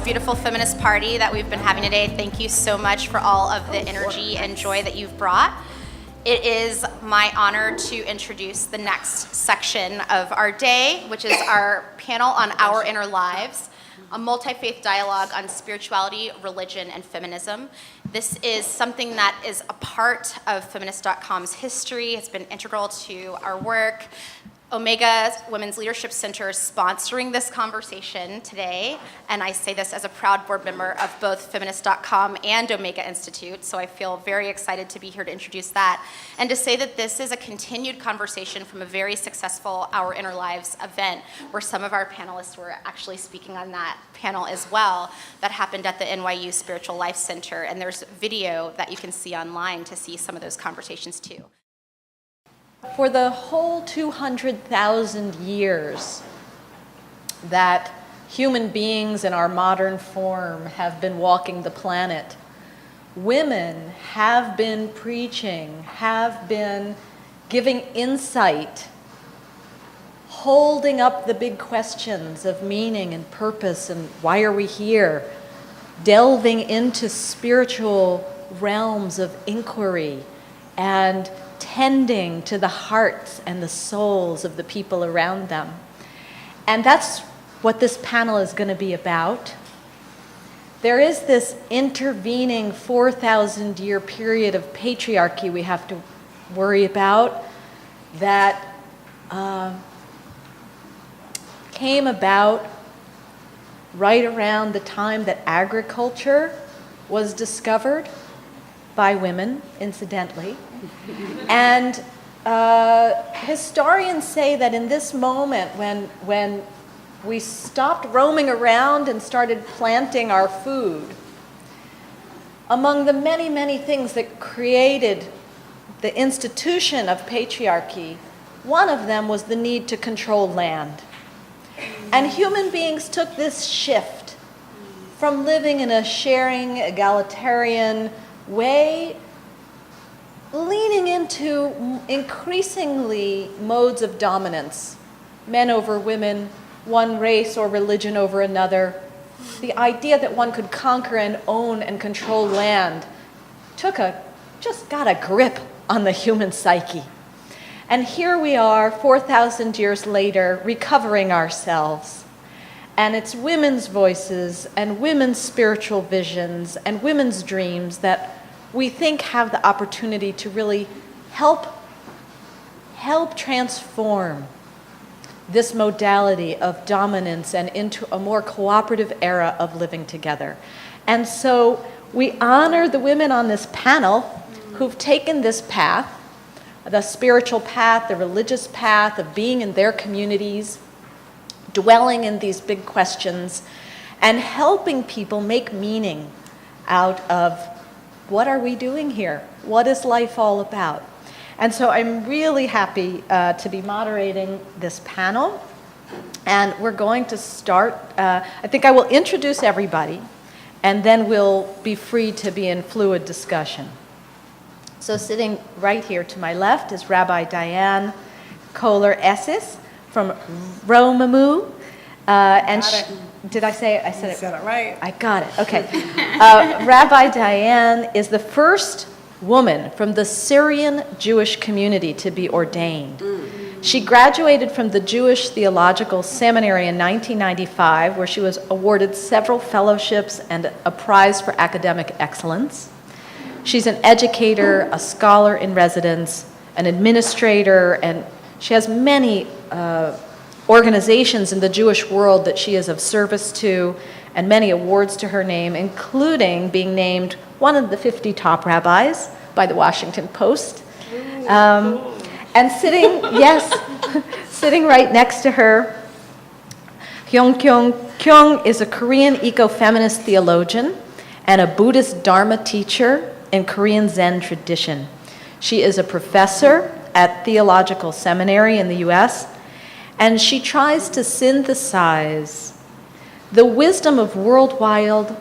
Beautiful feminist party that we've been having today. Thank you so much for all of the energy and joy that you've brought. It is my honor to introduce the next section of our day, which is our panel on Our Inner Lives, a multi-faith dialogue on spirituality, religion, and feminism. This is something that is a part of Feminist.com's history. It's been integral to our work. Omega Women's Leadership Center is sponsoring this conversation today, and I say this as a proud board member of both Feminist.com and Omega Institute, so I feel very excited to be here to introduce that, and to say that this is a continued conversation from a very successful Our Inner Lives event, where some of our panelists were actually speaking on that panel as well, that happened at the NYU Spiritual Life Center, and there's video that you can see online to see some of those conversations too. For the whole 200,000 years that human beings in our modern form have been walking the planet, women have been preaching, have been giving insight, holding up the big questions of meaning and purpose and why are we here, delving into spiritual realms of inquiry and tending to the hearts and the souls of the people around them. And that's what this panel is going to be about. There is this intervening 4,000-year period of patriarchy we have to worry about that came about right around the time that agriculture was discovered by women, incidentally. And historians say that in this moment, when we stopped roaming around and started planting our food, among the many, many things that created the institution of patriarchy, one of them was the need to control land. And human beings took this shift from living in a sharing, egalitarian way, leaning into increasingly modes of dominance, men over women, one race or religion over another. The idea that one could conquer and own and control land just got a grip on the human psyche. And here we are, 4,000 years later, recovering ourselves. And it's women's voices and women's spiritual visions and women's dreams that we think have the opportunity to really help transform this modality of dominance and into a more cooperative era of living together. And so we honor the women on this panel who've taken this path, the spiritual path, the religious path of being in their communities, dwelling in these big questions, and helping people make meaning out of what are we doing here? What is life all about? And so I'm really happy to be moderating this panel. And we're going to start, I think I will introduce everybody, and then we'll be free to be in fluid discussion. So sitting right here to my left is Rabbi Dianne Kohler-Esses from Romamu. Did I say it? I said it. You said it right. I got it. Okay. Rabbi Dianne is the first woman from the Syrian Jewish community to be ordained. She graduated from the Jewish Theological Seminary in 1995, where she was awarded several fellowships and a prize for academic excellence. She's an educator, a scholar in residence, an administrator, and she has many organizations in the Jewish world that she is of service to, and many awards to her name, including being named one of the 50 top rabbis by the Washington Post. And sitting right next to her, Hyun Kyun is a Korean eco-feminist theologian and a Buddhist Dharma teacher in Korean Zen tradition. She is a professor at theological seminary in the US, and she tries to synthesize the wisdom of world wild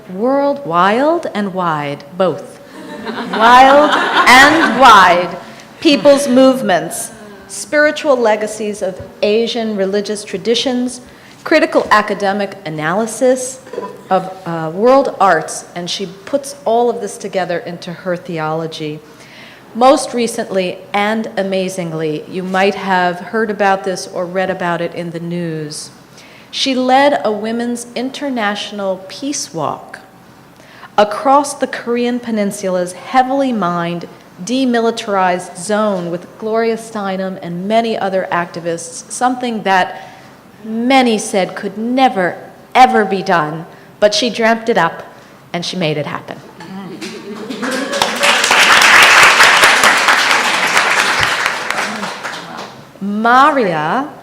and wide, both. Wild and wide people's movements, spiritual legacies of Asian religious traditions, critical academic analysis of world arts, and she puts all of this together into her theology. Most recently and amazingly, you might have heard about this or read about it in the news. She led a women's international peace walk across the Korean Peninsula's heavily mined, demilitarized zone with Gloria Steinem and many other activists, something that many said could never, ever be done, but she dreamt it up and she made it happen. Maria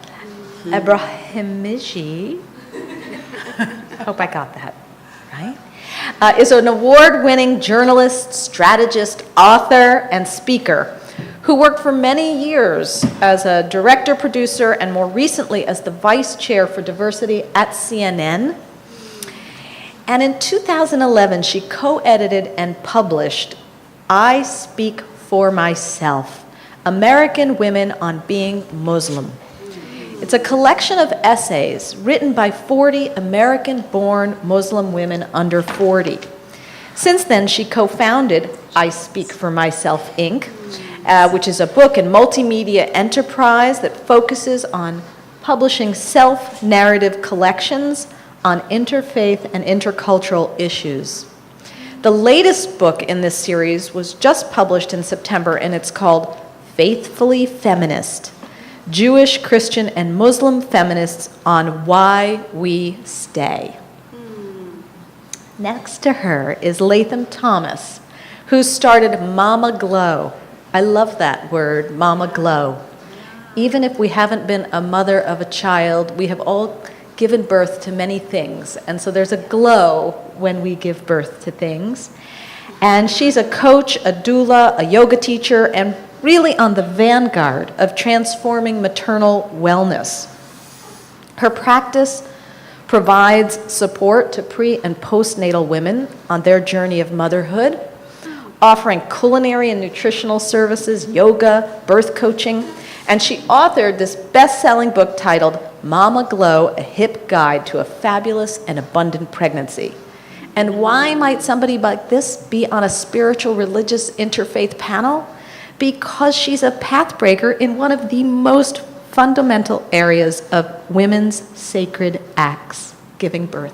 Ebrahimiji, hope I got that right, is an award-winning journalist, strategist, author, and speaker who worked for many years as a director, producer, and more recently as the vice chair for diversity at CNN. And in 2011, she co-edited and published I Speak for Myself, American Women on Being Muslim. It's a collection of essays written by 40 American-born Muslim women under 40. Since then, she co-founded I Speak for Myself, Inc., which is a book and multimedia enterprise that focuses on publishing self-narrative collections on interfaith and intercultural issues. The latest book in this series was just published in September, and it's called Faithfully Feminist: Jewish, Christian, and Muslim Feminists on Why We Stay. Next to her is Latham Thomas, who started Mama Glow. I love that word, Mama Glow. Even if we haven't been a mother of a child, we have all given birth to many things. And so there's a glow when we give birth to things. And she's a coach, a doula, a yoga teacher, and really on the vanguard of transforming maternal wellness. Her practice provides support to pre- and postnatal women on their journey of motherhood, offering culinary and nutritional services, yoga, birth coaching, and she authored this best-selling book titled Mama Glow, A Hip Guide to a Fabulous and Abundant Pregnancy. And why might somebody like this be on a spiritual religious interfaith panel? Because she's a pathbreaker in one of the most fundamental areas of women's sacred acts, giving birth.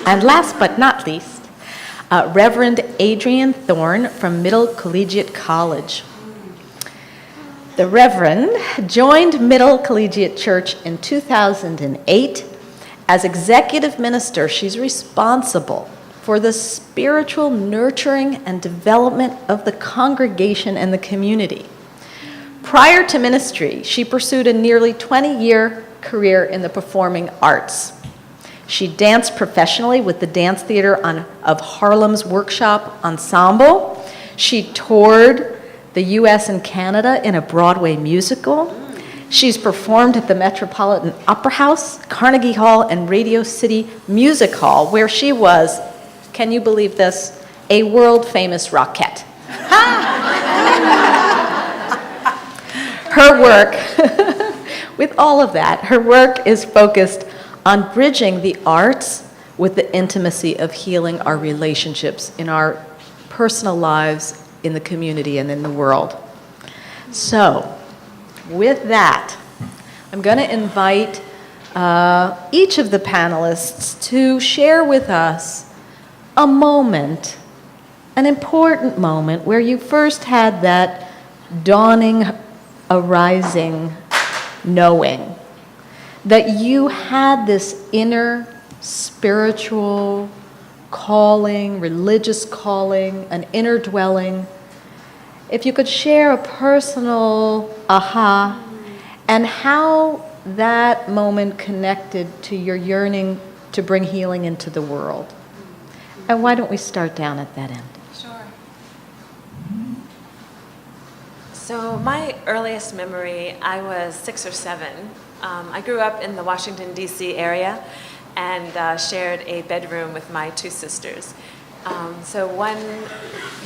And last but not least, Reverend Adrienne Thorne from Middle Collegiate College. The Reverend joined Middle Collegiate Church in 2008. As executive minister, she's responsible for the spiritual nurturing and development of the congregation and the community. Prior to ministry, she pursued a nearly 20-year career in the performing arts. She danced professionally with the dance theater of Harlem's Workshop Ensemble. She toured the US and Canada in a Broadway musical. She's performed at the Metropolitan Opera House, Carnegie Hall, and Radio City Music Hall, where she was, can you believe this, a world-famous rockette. Her work, with all of that, her work is focused on bridging the arts with the intimacy of healing our relationships in our personal lives, in the community, and in the world. So, with that, I'm going to invite each of the panelists to share with us a moment, an important moment, where you first had that dawning, arising knowing that you had this inner spiritual calling, religious calling, an inner dwelling. If you could share a personal aha and how that moment connected to your yearning to bring healing into the world. And why don't we start down at that end? Sure. So my earliest memory, I was 6 or 7. I grew up in the Washington, D.C. area and shared a bedroom with my 2 sisters. So one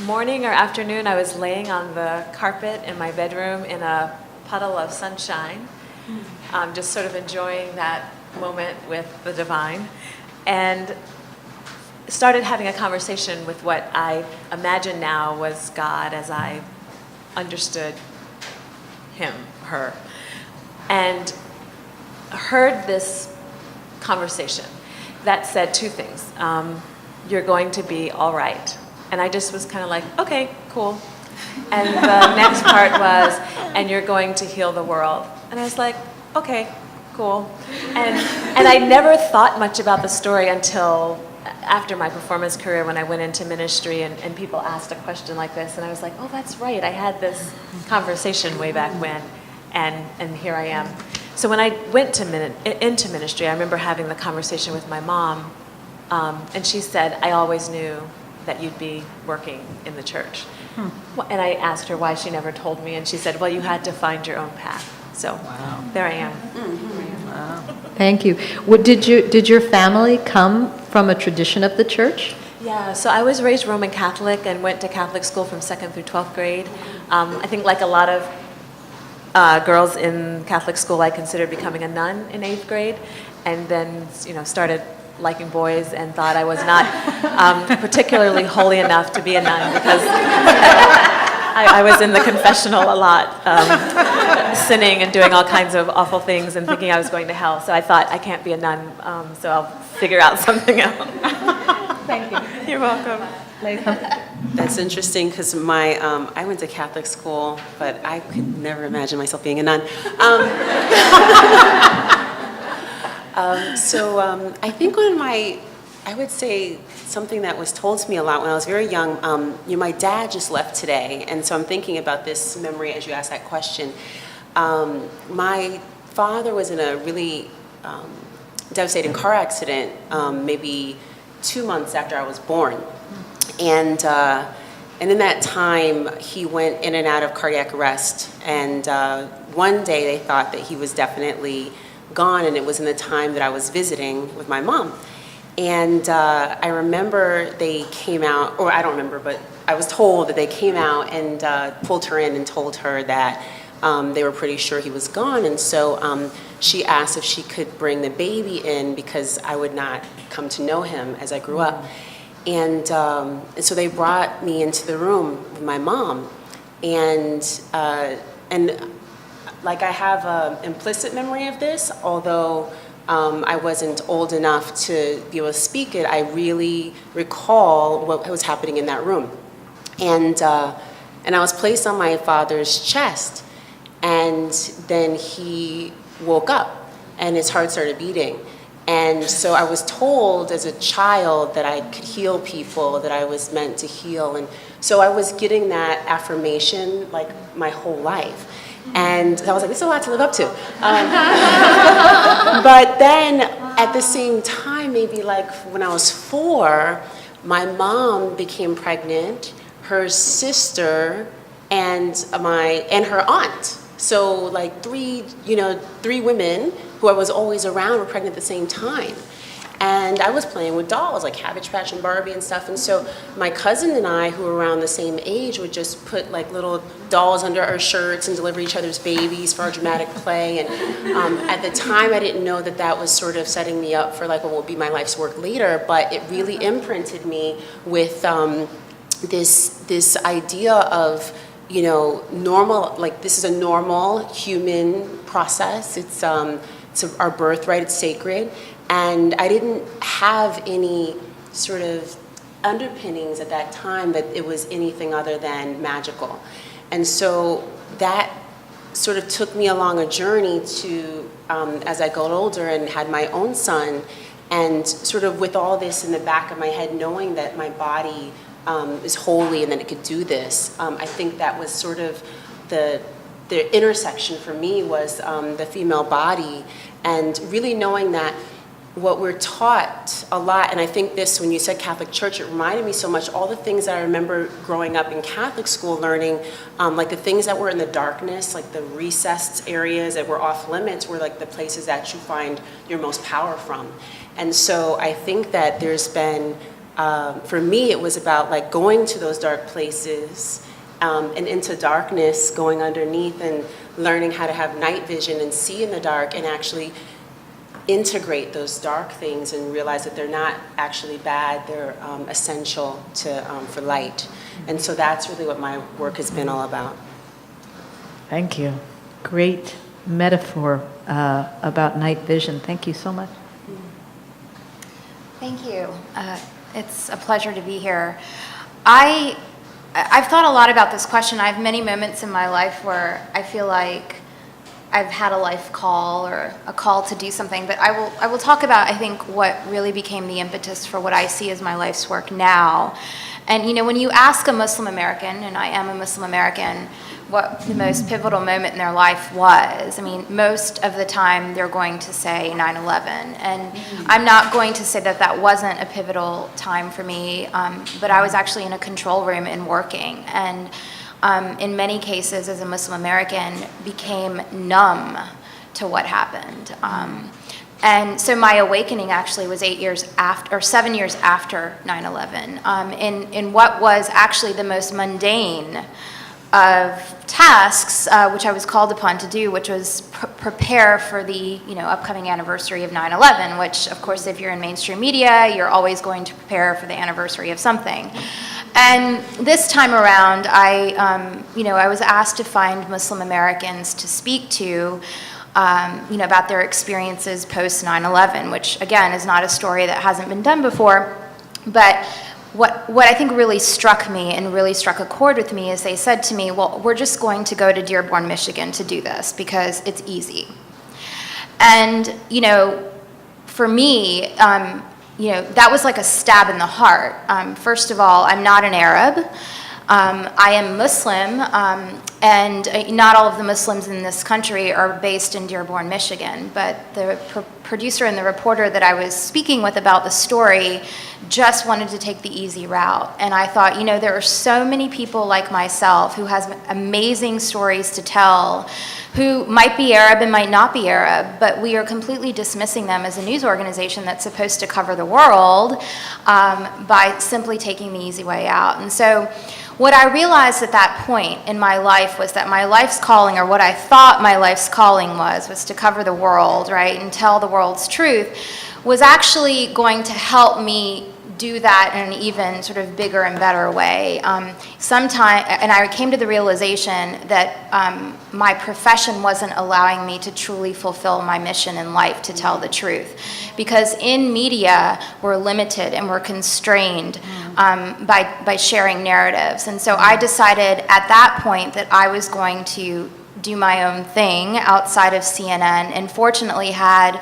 morning or afternoon, I was laying on the carpet in my bedroom in a puddle of sunshine, just sort of enjoying that moment with the divine, and started having a conversation with what I imagine now was God as I understood him, her, and heard this conversation that said 2 things. You're going to be all right. And I just was kind of like, okay, cool. And the next part was, and you're going to heal the world. And I was like, okay, cool. And I never thought much about the story until after my performance career, when I went into ministry and people asked a question like this, and I was like, oh, that's right, I had this conversation way back when, and here I am. So when I went into ministry, I remember having the conversation with my mom, and she said, I always knew that you'd be working in the church. And I asked her why she never told me, and she said, well, you had to find your own path. So there I am. Wow. Thank you. Did your family come from a tradition of the church? Yeah, so I was raised Roman Catholic and went to Catholic school from 2nd through 12th grade. I think like a lot of girls in Catholic school, I considered becoming a nun in 8th grade, and then started liking boys and thought I was not particularly holy enough to be a nun because I was in the confessional a lot, sinning and doing all kinds of awful things and thinking I was going to hell. So I thought, I can't be a nun, so I'll figure out something else. Thank you. You're welcome. Latham. That's interesting because I went to Catholic school, but I could never imagine myself being a nun. I think I would say something that was told to me a lot when I was very young, my dad just left today, and so I'm thinking about this memory as you asked that question. My father was in a really devastating car accident maybe 2 months after I was born. And in that time, he went in and out of cardiac arrest. And one day they thought that he was definitely gone, and it was in the time that I was visiting with my mom. And I remember they came out, or I don't remember, but I was told that they came out and pulled her in and told her that they were pretty sure he was gone. And so she asked if she could bring the baby in because I would not come to know him as I grew up. And so they brought me into the room with my mom, and like I have an implicit memory of this, although I wasn't old enough to be able to speak it. I really recall what was happening in that room, and I was placed on my father's chest, and then he woke up, and his heart started beating. And so I was told as a child that I could heal people, that I was meant to heal. And so I was getting that affirmation like my whole life. And I was like, this is a lot to live up to. But then at the same time, maybe like when I was 4, my mom became pregnant, her sister, and her aunt. So like 3 women who I was always around were pregnant at the same time. And I was playing with dolls, like Cabbage Patch and Barbie and stuff. And so my cousin and I, who were around the same age, would just put like little dolls under our shirts and deliver each other's babies for our dramatic play. And at the time, I didn't know that that was sort of setting me up for like what will be my life's work later. But it really imprinted me with this idea of, normal, like this is a normal human process. It's our birthright, it's sacred. And I didn't have any sort of underpinnings at that time that it was anything other than magical. And so that sort of took me along a journey to, as I got older and had my own son, and sort of with all this in the back of my head, knowing that my body is holy and that it could do this. I think that was sort of the intersection for me was the female body, and really knowing that what we're taught a lot, and I think this, when you said Catholic Church, it reminded me so much, all the things that I remember growing up in Catholic school learning, like the things that were in the darkness, like the recessed areas that were off limits were like the places that you find your most power from. And so I think that there's been, for me, it was about like going to those dark places and into darkness, going underneath and learning how to have night vision and see in the dark and actually integrate those dark things and realize that they're not actually bad, they're essential for light. And so that's really what my work has been all about. Thank you. Great metaphor about night vision. Thank you so much. Thank you. It's a pleasure to be here. I've thought a lot about this question. I have many moments in my life where I feel like I've had a life call or a call to do something, but I will talk about, I think, what really became the impetus for what I see as my life's work now. And, you know, when you ask a Muslim American, and I am a Muslim American, what the most pivotal moment in their life was, I mean, most of the time they're going to say 9/11. And I'm not going to say that that wasn't a pivotal time for me, but I was actually in a control room and working. And in many cases, as a Muslim American, became numb to what happened. And so my awakening actually was 7 years after 9/11, in what was actually the most mundane of tasks, which I was called upon to do, which was prepare for the upcoming anniversary of 9/11, which, of course, if you're in mainstream media, you're always going to prepare for the anniversary of something. And this time around, I was asked to find Muslim Americans to speak to, about their experiences post 9/11, which again is not a story that hasn't been done before. But what I think really struck me and really struck a chord with me is they said to me, well, we're just going to go to Dearborn, Michigan to do this because it's easy. And, for me, that was like a stab in the heart. First of all, I'm not an Arab. I am Muslim, and not all of the Muslims in this country are based in Dearborn, Michigan. But the producer and the reporter that I was speaking with about the story just wanted to take the easy route. And I thought, there are so many people like myself who has amazing stories to tell, who might be Arab and might not be Arab, but we are completely dismissing them as a news organization that's supposed to cover the world by simply taking the easy way out. And so what I realized at that point in my life was that my life's calling, or what I thought my life's calling was to cover the world, right, and tell the world's truth, was actually going to help me do that in an even sort of bigger and better way. And I came to the realization that my profession wasn't allowing me to truly fulfill my mission in life to tell the truth. Because in media, we're limited and we're constrained by sharing narratives. And so I decided at that point that I was going to do my own thing outside of CNN, and fortunately had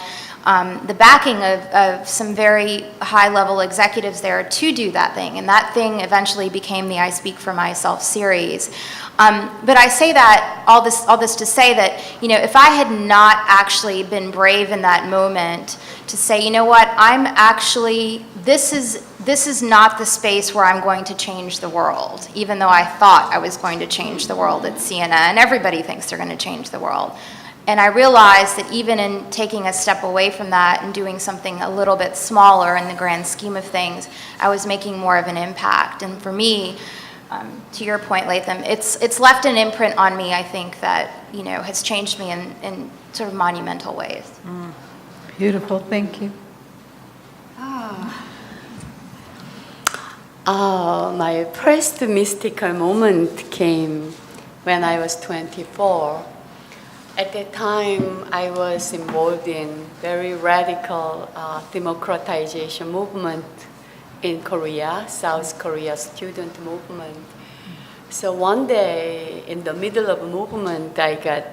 the backing of some very high-level executives there to do that thing. And that thing eventually became the I Speak for Myself series. But I say that, all this to say that, if I had not actually been brave in that moment to say, what, I'm actually, this is not the space where I'm going to change the world, even though I thought I was going to change the world at CNN. Everybody thinks they're going to change the world. And I realized that even in taking a step away from that and doing something a little bit smaller in the grand scheme of things, I was making more of an impact. And for me, to your point, Latham, it's left an imprint on me, I think, that has changed me in sort of monumental ways. Beautiful, thank you. My first mystical moment came when I was 24. At that time, I was involved in very radical democratization movement in Korea, South Korea student movement. So one day, in the middle of a movement, I got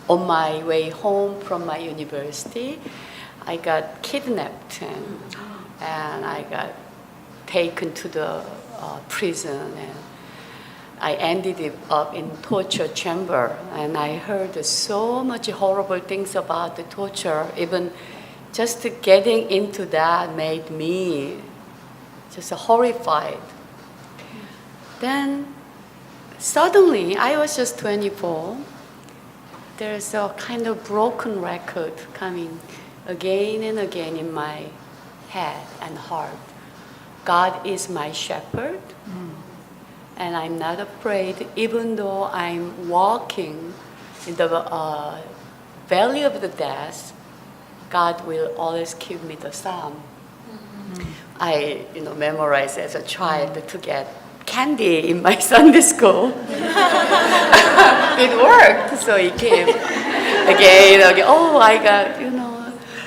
on my way home from my university, I got kidnapped and I got taken to the prison, and I ended up in torture chamber, and I heard so much horrible things about the torture. Even just getting into that made me just horrified. Then suddenly, I was just 24, there's a kind of broken record coming again and again in my head and heart. God is my shepherd, and I'm not afraid, even though I'm walking in the valley of the death, God will always give me the psalm. I memorized as a child to get candy in my Sunday school. It worked, so it came again. Oh, I got,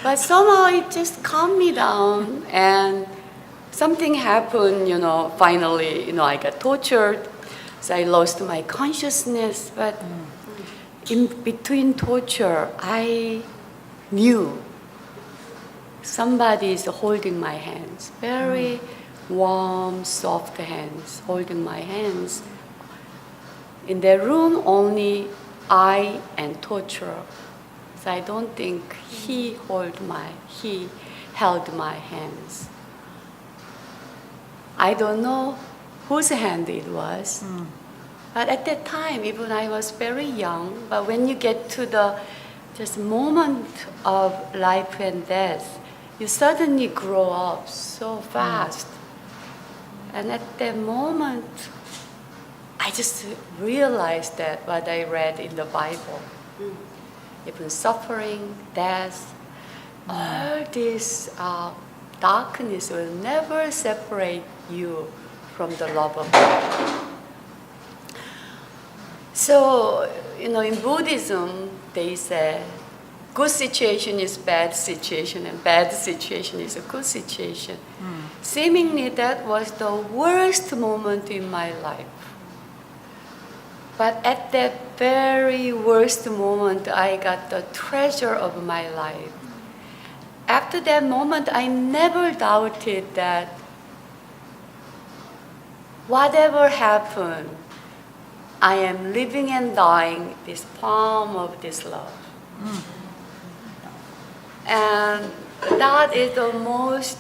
But somehow it just calmed me down, and something happened, finally, I got tortured, so I lost my consciousness. But in between torture, I knew somebody is holding my hands, very warm, soft hands, holding my hands. In that room, only I and torturer. So I don't think he held my hands. I don't know whose hand it was. But at that time, even I was very young, but when you get to the just moment of life and death, you suddenly grow up so fast. And at that moment, I just realized that what I read in the Bible, even suffering, death, all this darkness will never separate you from the love of God. So, in Buddhism, they say, good situation is bad situation, and bad situation is a good situation. Seemingly, that was the worst moment in my life. But at that very worst moment, I got the treasure of my life. After that moment, I never doubted that whatever happened, I am living and dying this palm of this love. And that is the most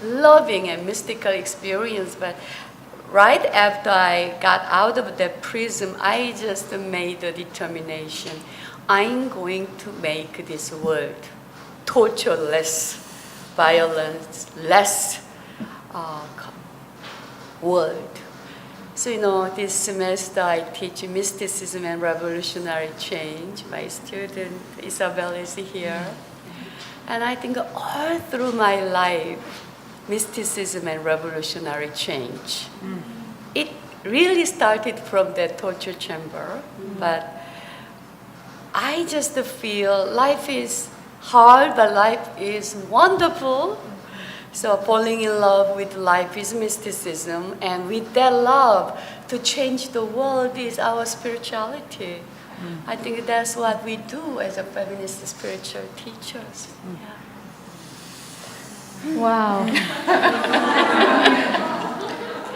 loving and mystical experience. But right after I got out of that prison, I just made a determination. I'm going to make this world torture less, violence less world. So, this semester I teach mysticism and revolutionary change. My student Isabel is here. And I think all through my life, mysticism and revolutionary change. It really started from the torture chamber, but I just feel life is hard, but life is wonderful. So falling in love with life is mysticism, and with that love to change the world is our spirituality. I think that's what we do as a feminist spiritual teachers. Wow.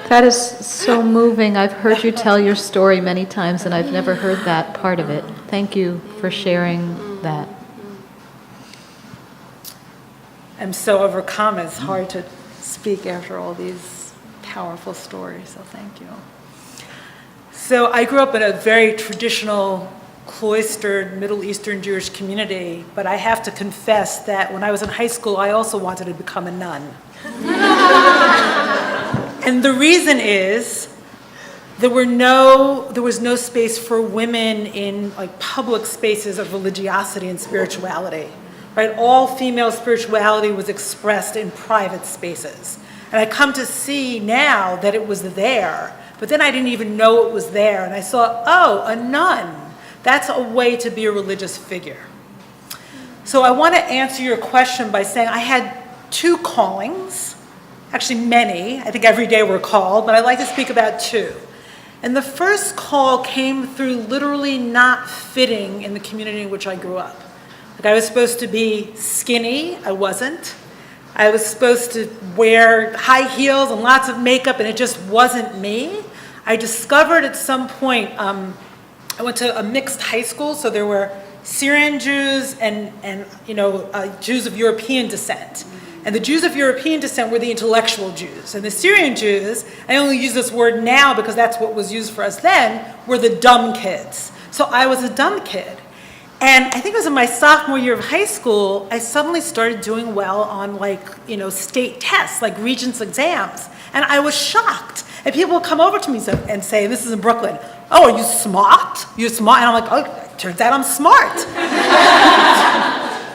That is so moving. I've heard you tell your story many times, and I've never heard that part of it. Thank you for sharing that. I'm so overcome. It's hard to speak after all these powerful stories, so thank you. So I grew up in a very traditional, cloistered Middle Eastern Jewish community, but I have to confess that when I was in high school, I also wanted to become a nun. And the reason is there was no space for women in public spaces of religiosity and spirituality. Right? All female spirituality was expressed in private spaces. And I come to see now that it was there, but then I didn't even know it was there. And I saw, oh, a nun. That's a way to be a religious figure. So I want to answer your question by saying I had two callings, actually many. I think every day we're called, but I'd like to speak about two. And the first call came through literally not fitting in the community in which I grew up. I was supposed to be skinny, I wasn't. I was supposed to wear high heels and lots of makeup, and it just wasn't me. I discovered at some point, I went to a mixed high school, so there were Syrian Jews and Jews of European descent. And the Jews of European descent were the intellectual Jews. And the Syrian Jews, I only use this word now because that's what was used for us then, were the dumb kids. So I was a dumb kid. And I think it was in my sophomore year of high school, I suddenly started doing well on state tests, like Regents exams. And I was shocked. And people would come over to me and say, this is in Brooklyn, oh, are you smart? You're smart? And I'm like, oh, turns out I'm smart.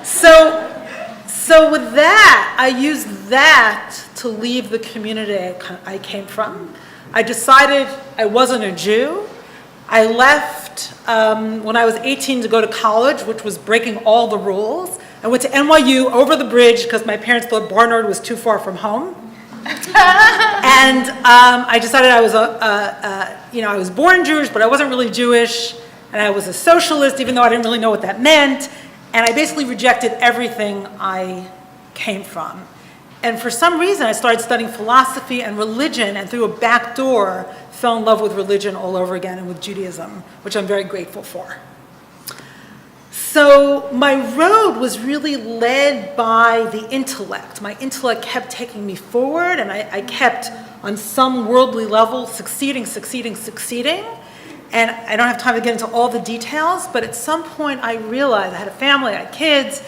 So with that, I used that to leave the community I came from. I decided I wasn't a Jew. I left when I was 18 to go to college, which was breaking all the rules. I went to NYU over the bridge because my parents thought Barnard was too far from home. And I decided I was I was born Jewish, but I wasn't really Jewish. And I was a socialist, even though I didn't really know what that meant. And I basically rejected everything I came from. And for some reason, I started studying philosophy and religion, and through a back door, fell in love with religion all over again and with Judaism, which I'm very grateful for. So my road was really led by the intellect. My intellect kept taking me forward, and I kept, on some worldly level, succeeding. And I don't have time to get into all the details, but at some point I realized, I had a family, I had kids,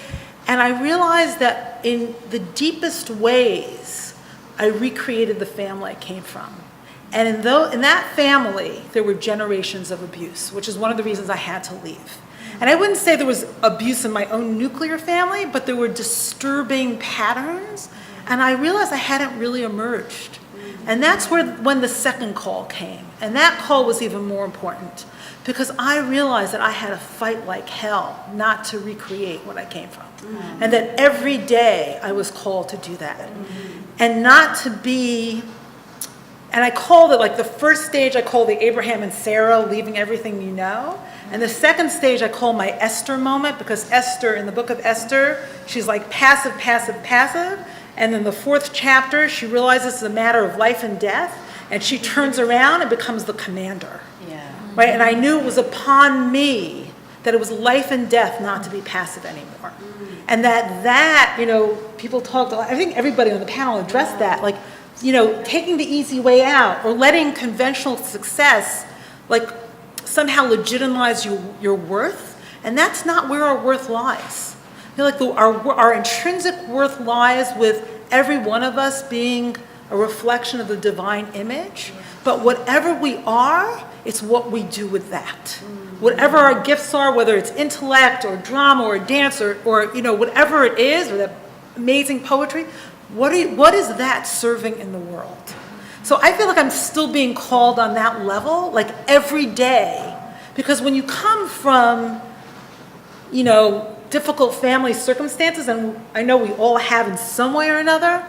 and I realized that in the deepest ways, I recreated the family I came from. And in that family, there were generations of abuse, which is one of the reasons I had to leave. And I wouldn't say there was abuse in my own nuclear family, but there were disturbing patterns, and I realized I hadn't really emerged. And that's when the second call came. And that call was even more important because I realized that I had to fight like hell not to recreate what I came from. And that every day I was called to do that. And not to be, and I called it, like the first stage I called the Abraham and Sarah leaving everything you know. And the second stage I call my Esther moment, because Esther, in the book of Esther, she's like passive. And in the fourth chapter, she realizes it's a matter of life and death, and she turns around and becomes the commander. Yeah. Right? And I knew it was upon me that it was life and death not to be passive anymore. And that, people talked, I think everybody on the panel addressed that, like, taking the easy way out or letting conventional success, like, somehow legitimize your worth. And that's not where our worth lies. Our intrinsic worth lies with every one of us being a reflection of the divine image. But whatever we are, it's what we do with that. Whatever our gifts are, whether it's intellect or drama or dance or whatever it is, or that amazing poetry, what is that serving in the world? So I feel like I'm still being called on that level, like every day. Because when you come from, difficult family circumstances, and I know we all have in some way or another,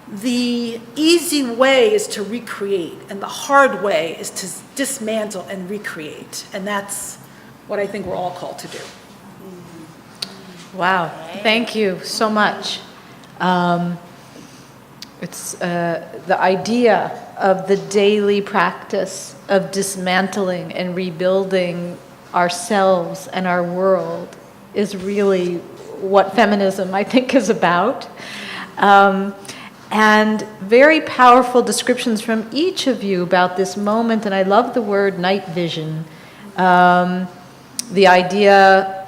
the easy way is to recreate, and the hard way is to dismantle and recreate. And that's what I think we're all called to do. Wow, thank you so much. It's the idea of the daily practice of dismantling and rebuilding ourselves and our world is really what feminism, I think, is about. And very powerful descriptions from each of you about this moment, and I love the word night vision. The idea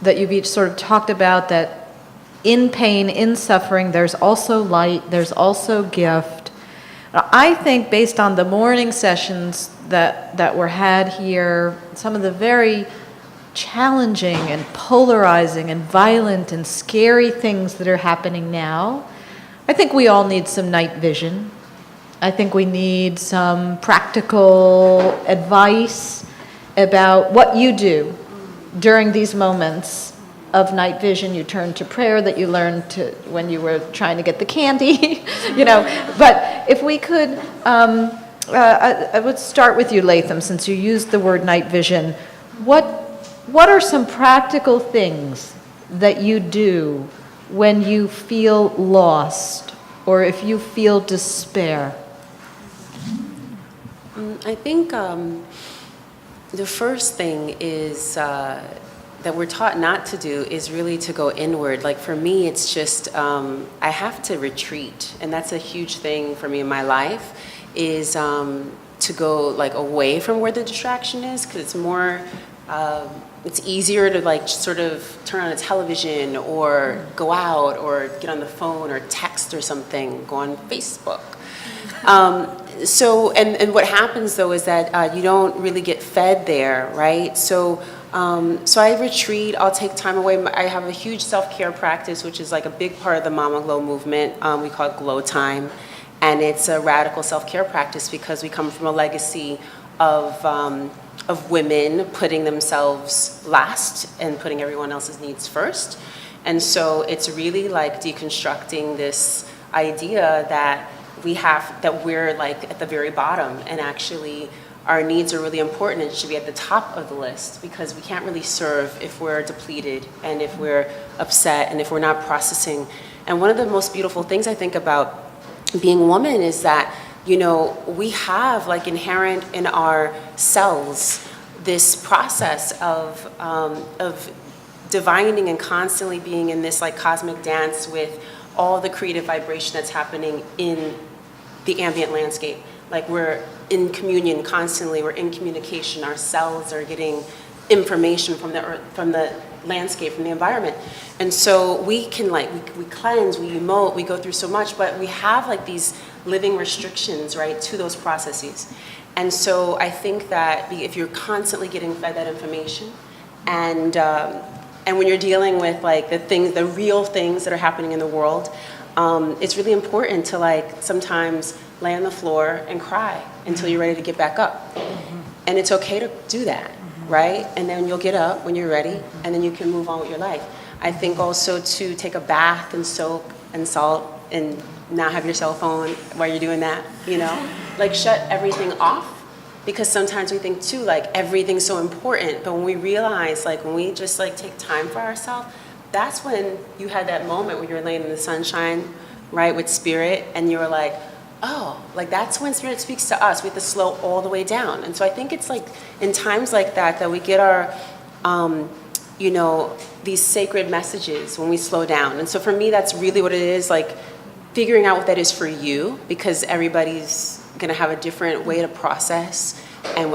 that you've each sort of talked about, that in pain, in suffering, there's also light, there's also gift. I think based on the morning sessions that were had here, some of the very challenging and polarizing and violent and scary things that are happening now, I think we all need some night vision. I think we need some practical advice about what you do during these moments of night vision. You turn to prayer that you learned when you were trying to get the candy, But if we could, I would start with you, Latham, since you used the word night vision. What are some practical things that you do when you feel lost or if you feel despair? I think the first thing is that that we're taught not to do is really to go inward. Like for me, it's just, I have to retreat. And that's a huge thing for me in my life, is to go like away from where the distraction is, because it's more, it's easier to like sort of turn on a television or go out or get on the phone or text or something, go on Facebook. And what happens though is that you don't really get fed there, right? So I retreat, I'll take time away. I have a huge self-care practice, which is like a big part of the Mama Glow movement. We call it Glow Time. And it's a radical self-care practice because we come from a legacy of women putting themselves last and putting everyone else's needs first. And so it's really like deconstructing this idea that we're like at the very bottom, and actually our needs are really important and should be at the top of the list, because we can't really serve if we're depleted and if we're upset and if we're not processing. And one of the most beautiful things I think about being a woman is that, you know, we have like inherent in our cells this process of divining and constantly being in this like cosmic dance with all the creative vibration that's happening in the ambient landscape. Like we're in communion constantly, we're in communication, our cells are getting information from the earth, from the landscape, from the environment. And so we can like, we cleanse, we emote, we go through so much, but we have like these living restrictions, right, to those processes. And so I think that if you're constantly getting fed that information, and when you're dealing with like the real things that are happening in the world, it's really important to like sometimes lay on the floor and cry until you're ready to get back up. And it's okay to do that, right? And then you'll get up when you're ready, and then you can move on with your life. I think also to take a bath and soak and salt and not have your cell phone while you're doing that, you know? Like shut everything off, because sometimes we think too, like everything's so important, but when we realize, like when we just like take time for ourselves, that's when you had that moment where you're laying in the sunshine, right, with spirit, and you were like, oh, like that's when spirit speaks to us. We have to slow all the way down. And so I think it's like in times like that we get our, you know, these sacred messages when we slow down. And so for me, that's really what it is, like figuring out what that is for you, because everybody's gonna have a different way to process and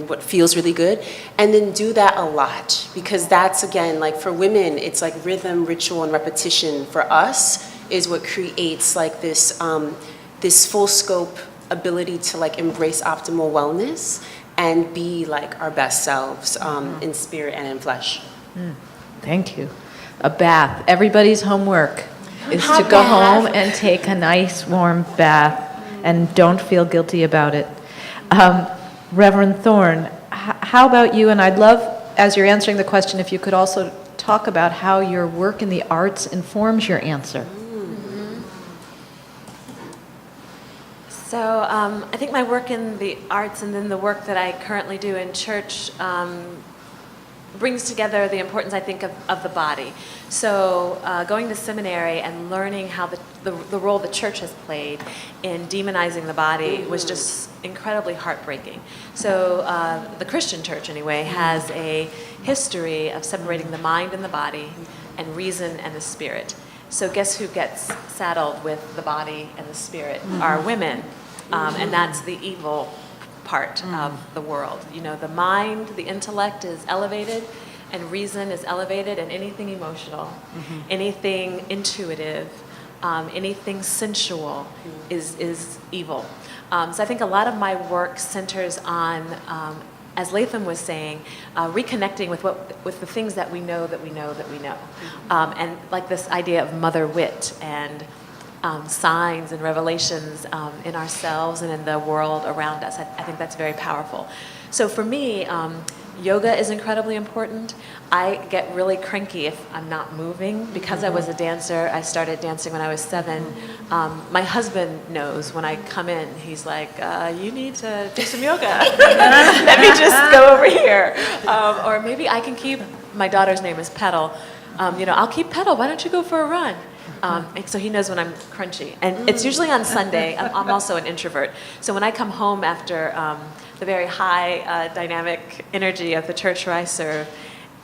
what feels really good. And then do that a lot, because that's, again, like for women, it's like rhythm, ritual, and repetition. For us is what creates like this, this full scope ability to like embrace optimal wellness and be like our best selves in spirit and in flesh. Thank you. A bath. Everybody's homework is Hot to go bath. home and take a nice warm bath, and don't feel guilty about it. Reverend Thorne, how about you? And I'd love, as you're answering the question, if you could also talk about how your work in the arts informs your answer. So I think my work in the arts and then the work that I currently do in church brings together the importance, I think, of the body. So going to seminary and learning how the role the church has played in demonizing the body was just incredibly heartbreaking. So the Christian church, anyway, has a history of separating the mind and the body and reason and the spirit. So guess who gets saddled with the body and the spirit? Are women. And that's the evil part of the world. You know, the mind, the intellect is elevated, and reason is elevated, and anything emotional, anything intuitive, anything sensual is evil. So I think a lot of my work centers on, as Latham was saying, reconnecting with the things that we know that we know that we know. And like this idea of mother wit and signs and revelations in ourselves and in the world around us. I think that's very powerful. So for me, yoga is incredibly important. I get really cranky if I'm not moving. Because I was a dancer, I started dancing when I was 7. My husband knows when I come in, he's like, you need to do some yoga. Let me just go over here. Or maybe I can keep, my daughter's name is Petal. You know, I'll keep Petal, why don't you go for a run? And so he knows when I'm crunchy. And it's usually on Sunday. I'm also an introvert. So when I come home after the very high dynamic energy of the church where I serve,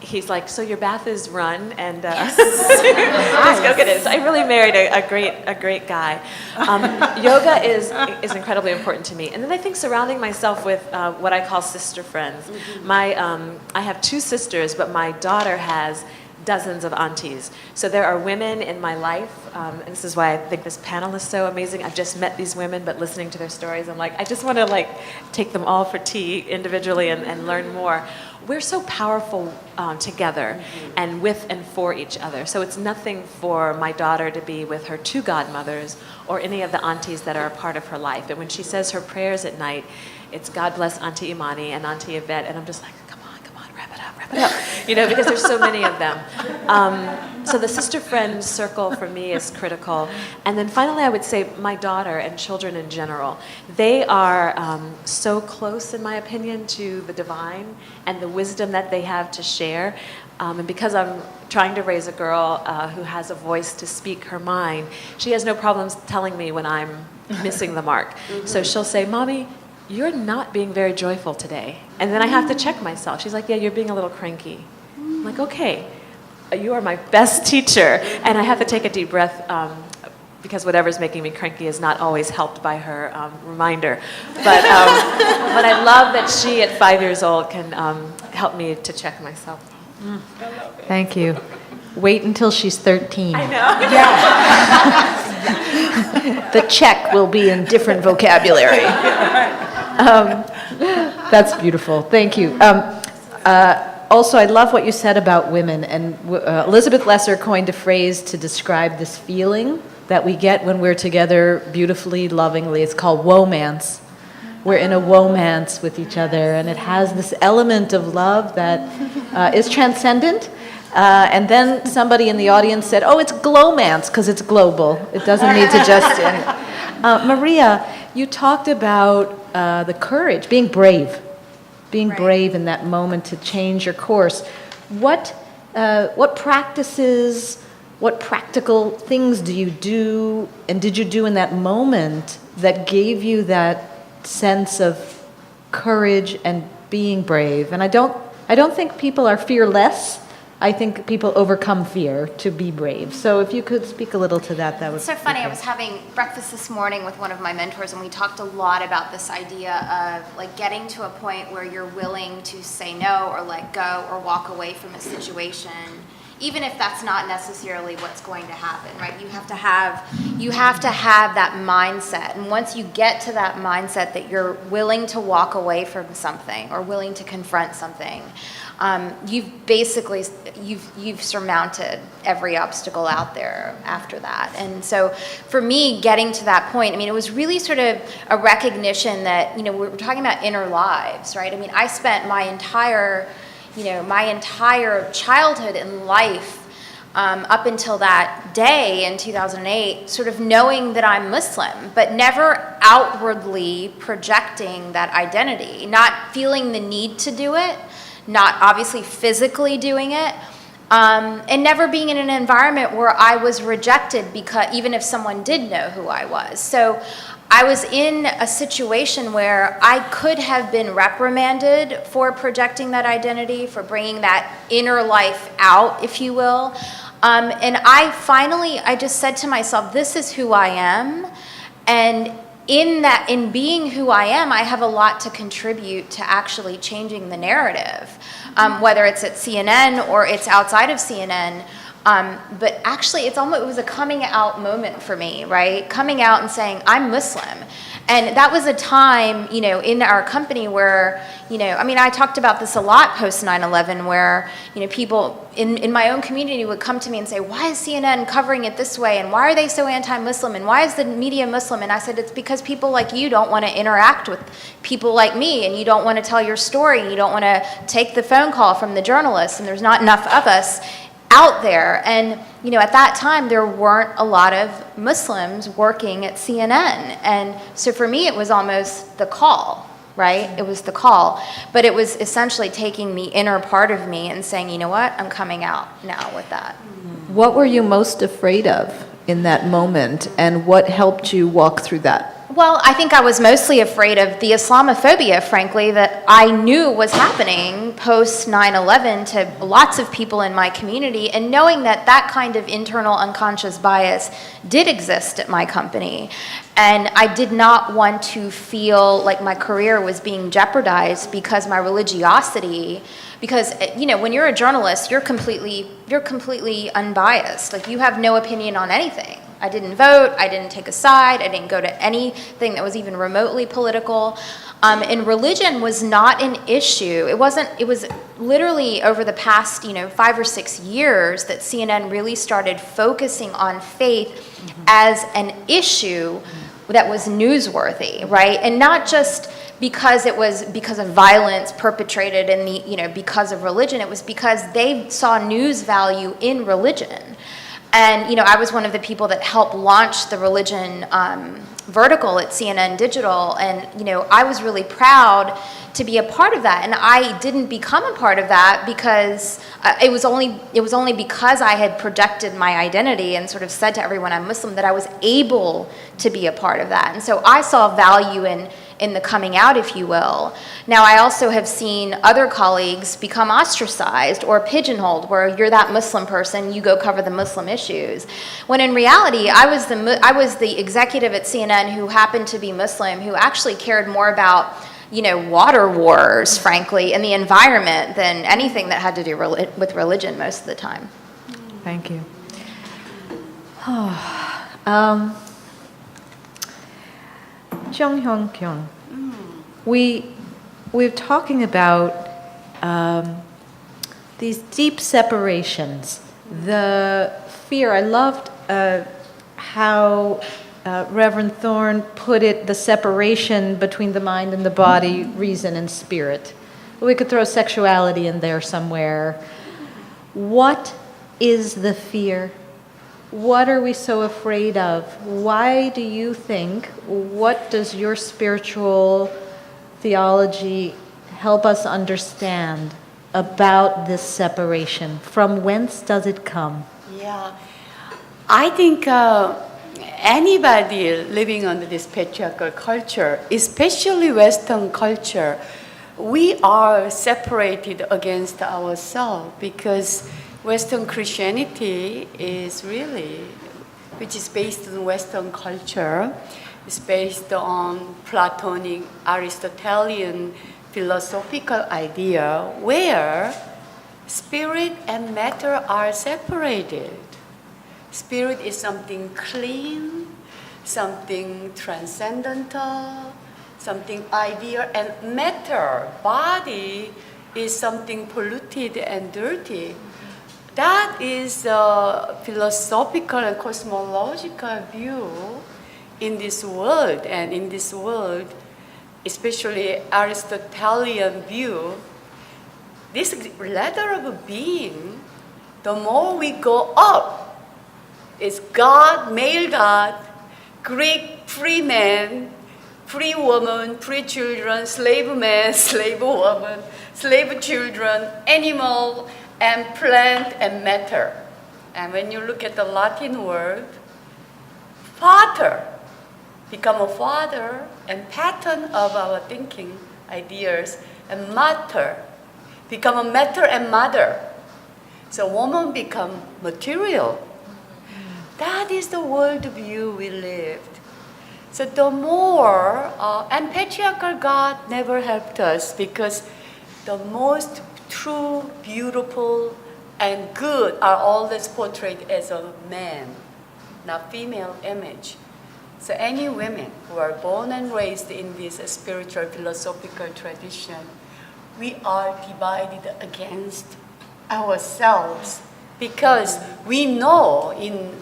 he's like, so your bath is run, and just go get it. So I really married a great guy. Yoga is incredibly important to me. And then I think surrounding myself with what I call sister friends. I have 2 sisters, but my daughter has dozens of aunties. So there are women in my life, and this is why I think this panel is so amazing. I've just met these women, but listening to their stories, I'm like, I just want to take them all for tea individually and learn more. We're so powerful together and with and for each other. So it's nothing for my daughter to be with her 2 godmothers or any of the aunties that are a part of her life. And when she says her prayers at night, it's God bless Auntie Imani and Auntie Yvette, and I'm just like, come on, wrap it up. Because there's so many of them. So the sister friend circle for me is critical. And then finally, I would say my daughter and children in general, they are so close, in my opinion, to the divine and the wisdom that they have to share. And because I'm trying to raise a girl who has a voice to speak her mind, she has no problems telling me when I'm missing the mark. So she'll say, Mommy, you're not being very joyful today. And then I have to check myself. She's like, yeah, you're being a little cranky. I'm like, okay, you are my best teacher. And I have to take a deep breath because whatever's making me cranky is not always helped by her reminder. But I love that she, at 5 years old, can help me to check myself. Thank you. Wait until she's 13. I know. Yeah. The check will be in different vocabulary. That's beautiful. Thank you. Also, I love what you said about women. And Elizabeth Lesser coined a phrase to describe this feeling that we get when we're together beautifully, lovingly. It's called womance. We're in a womance with each other, and it has this element of love that is transcendent. And then somebody in the audience said, oh, it's glomance, because it's global. It doesn't need to just... Maria, you talked about the courage, being brave in that moment to change your course. What practices, what practical things do you do, and did you do in that moment that gave you that sense of courage and being brave? And I don't think people are fearless. I think people overcome fear to be brave. So if you could speak a little to that, that would be It's so funny. great. I was having breakfast this morning with one of my mentors, and we talked a lot about this idea of getting to a point where you're willing to say no or let go or walk away from a situation, even if that's not necessarily what's going to happen, right? You have to have that mindset. And once you get to that mindset that you're willing to walk away from something or willing to confront something, you've surmounted every obstacle out there after that. And so for me, getting to that point, it was really sort of a recognition that, we're talking about inner lives, right? I spent my entire childhood and life up until that day in 2008, sort of knowing that I'm Muslim, but never outwardly projecting that identity, not feeling the need to do it, not obviously physically doing it, and never being in an environment where I was rejected because even if someone did know who I was. So I was in a situation where I could have been reprimanded for projecting that identity, for bringing that inner life out, if you will. And I just said to myself, this is who I am. And in being who I am, I have a lot to contribute to actually changing the narrative, whether it's at CNN or it's outside of CNN. But actually, it was a coming out moment for me, right? Coming out and saying, I'm Muslim. And that was a time, in our company where, I talked about this a lot post 9/11, where, people in my own community would come to me and say, why is CNN covering it this way? And why are they so anti-Muslim? And why is the media Muslim? And I said, it's because people like you don't want to interact with people like me, and you don't want to tell your story, and you don't want to take the phone call from the journalists, and there's not enough of us out there. And at that time there weren't a lot of Muslims working at CNN, and so for me it was almost the call, right? It was the call, but it was essentially taking the inner part of me and saying, you know what, I'm coming out now with that. What were you most afraid of in that moment, and what helped you walk through that? Well, I think I was mostly afraid of the Islamophobia, frankly, that I knew was happening post 9/11 to lots of people in my community, and knowing that that kind of internal unconscious bias did exist at my company. And I did not want to feel like my career was being jeopardized because my religiosity, because, you know, when you're a journalist, you're completely unbiased. Like, you have no opinion on anything. I didn't vote, I didn't take a side, I didn't go to anything that was even remotely political. And religion was not an issue. It was literally over the past, 5 or 6 years that CNN really started focusing on faith as an issue that was newsworthy, right? And not just because it was because of violence perpetrated in because of religion. It was because they saw news value in religion. And, I was one of the people that helped launch the religion vertical at CNN Digital. And, I was really proud to be a part of that. And I didn't become a part of that because it was only because I had projected my identity and sort of said to everyone I'm Muslim that I was able to be a part of that. And so I saw value in the coming out, if you will. Now, I also have seen other colleagues become ostracized or pigeonholed, where you're that Muslim person, you go cover the Muslim issues. When in reality, I was the executive at CNN who happened to be Muslim, who actually cared more about water wars, frankly, and the environment than anything that had to do with religion most of the time. Thank you. Chung Kyun, we're talking about these deep separations, the fear. I loved how Reverend Thorne put it, the separation between the mind and the body, reason and spirit. We could throw sexuality in there somewhere. What is the fear? What are we so afraid of? Why do you think, what does your spiritual theology help us understand about this separation? From whence does it come? Yeah, I think anybody living under this patriarchal culture, especially Western culture, we are separated against ourselves because Western Christianity is really, which is based on Western culture, is based on Platonic, Aristotelian philosophical idea where spirit and matter are separated. Spirit is something clean, something transcendental, something ideal, and matter, body, is something polluted and dirty. That is a philosophical and cosmological view in this world. And in this world, especially Aristotelian view, this ladder of being, the more we go up, is God, male God, Greek free man, free woman, free children, slave man, slave woman, slave children, animal, and plant and matter. And when you look at the Latin word, pater, become a father and pattern of our thinking, ideas, and matter, become a matter and mother. So woman become material. That is the worldview we lived. So the more, and patriarchal God never helped us because the most true, beautiful, and good are always portrayed as a man, not female image. So any women who are born and raised in this spiritual philosophical tradition, we are divided against ourselves because we know in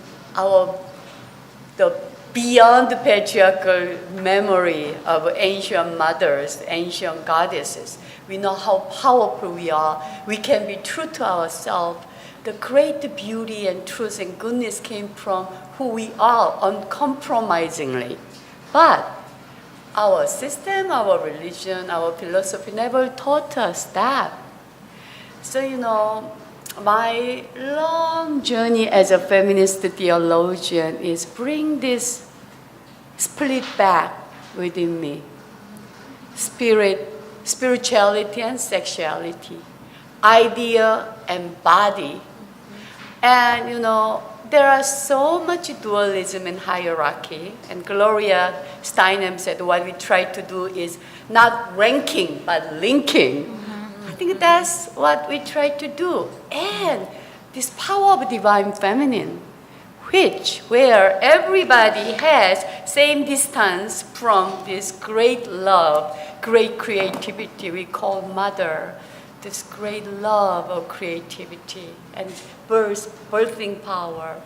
the beyond the patriarchal memory of ancient mothers, ancient goddesses, we know how powerful we are. We can be true to ourselves. The great beauty and truth and goodness came from who we are uncompromisingly. But our system, our religion, our philosophy never taught us that. So, my long journey as a feminist theologian is bring this split back within me. Spirituality and sexuality, idea and body. And there are so much dualism and hierarchy. And Gloria Steinem said what we try to do is not ranking, but linking. I think that's what we try to do. And this power of divine feminine, where everybody has same distance from this great love, great creativity we call mother, this great love of creativity and birthing power.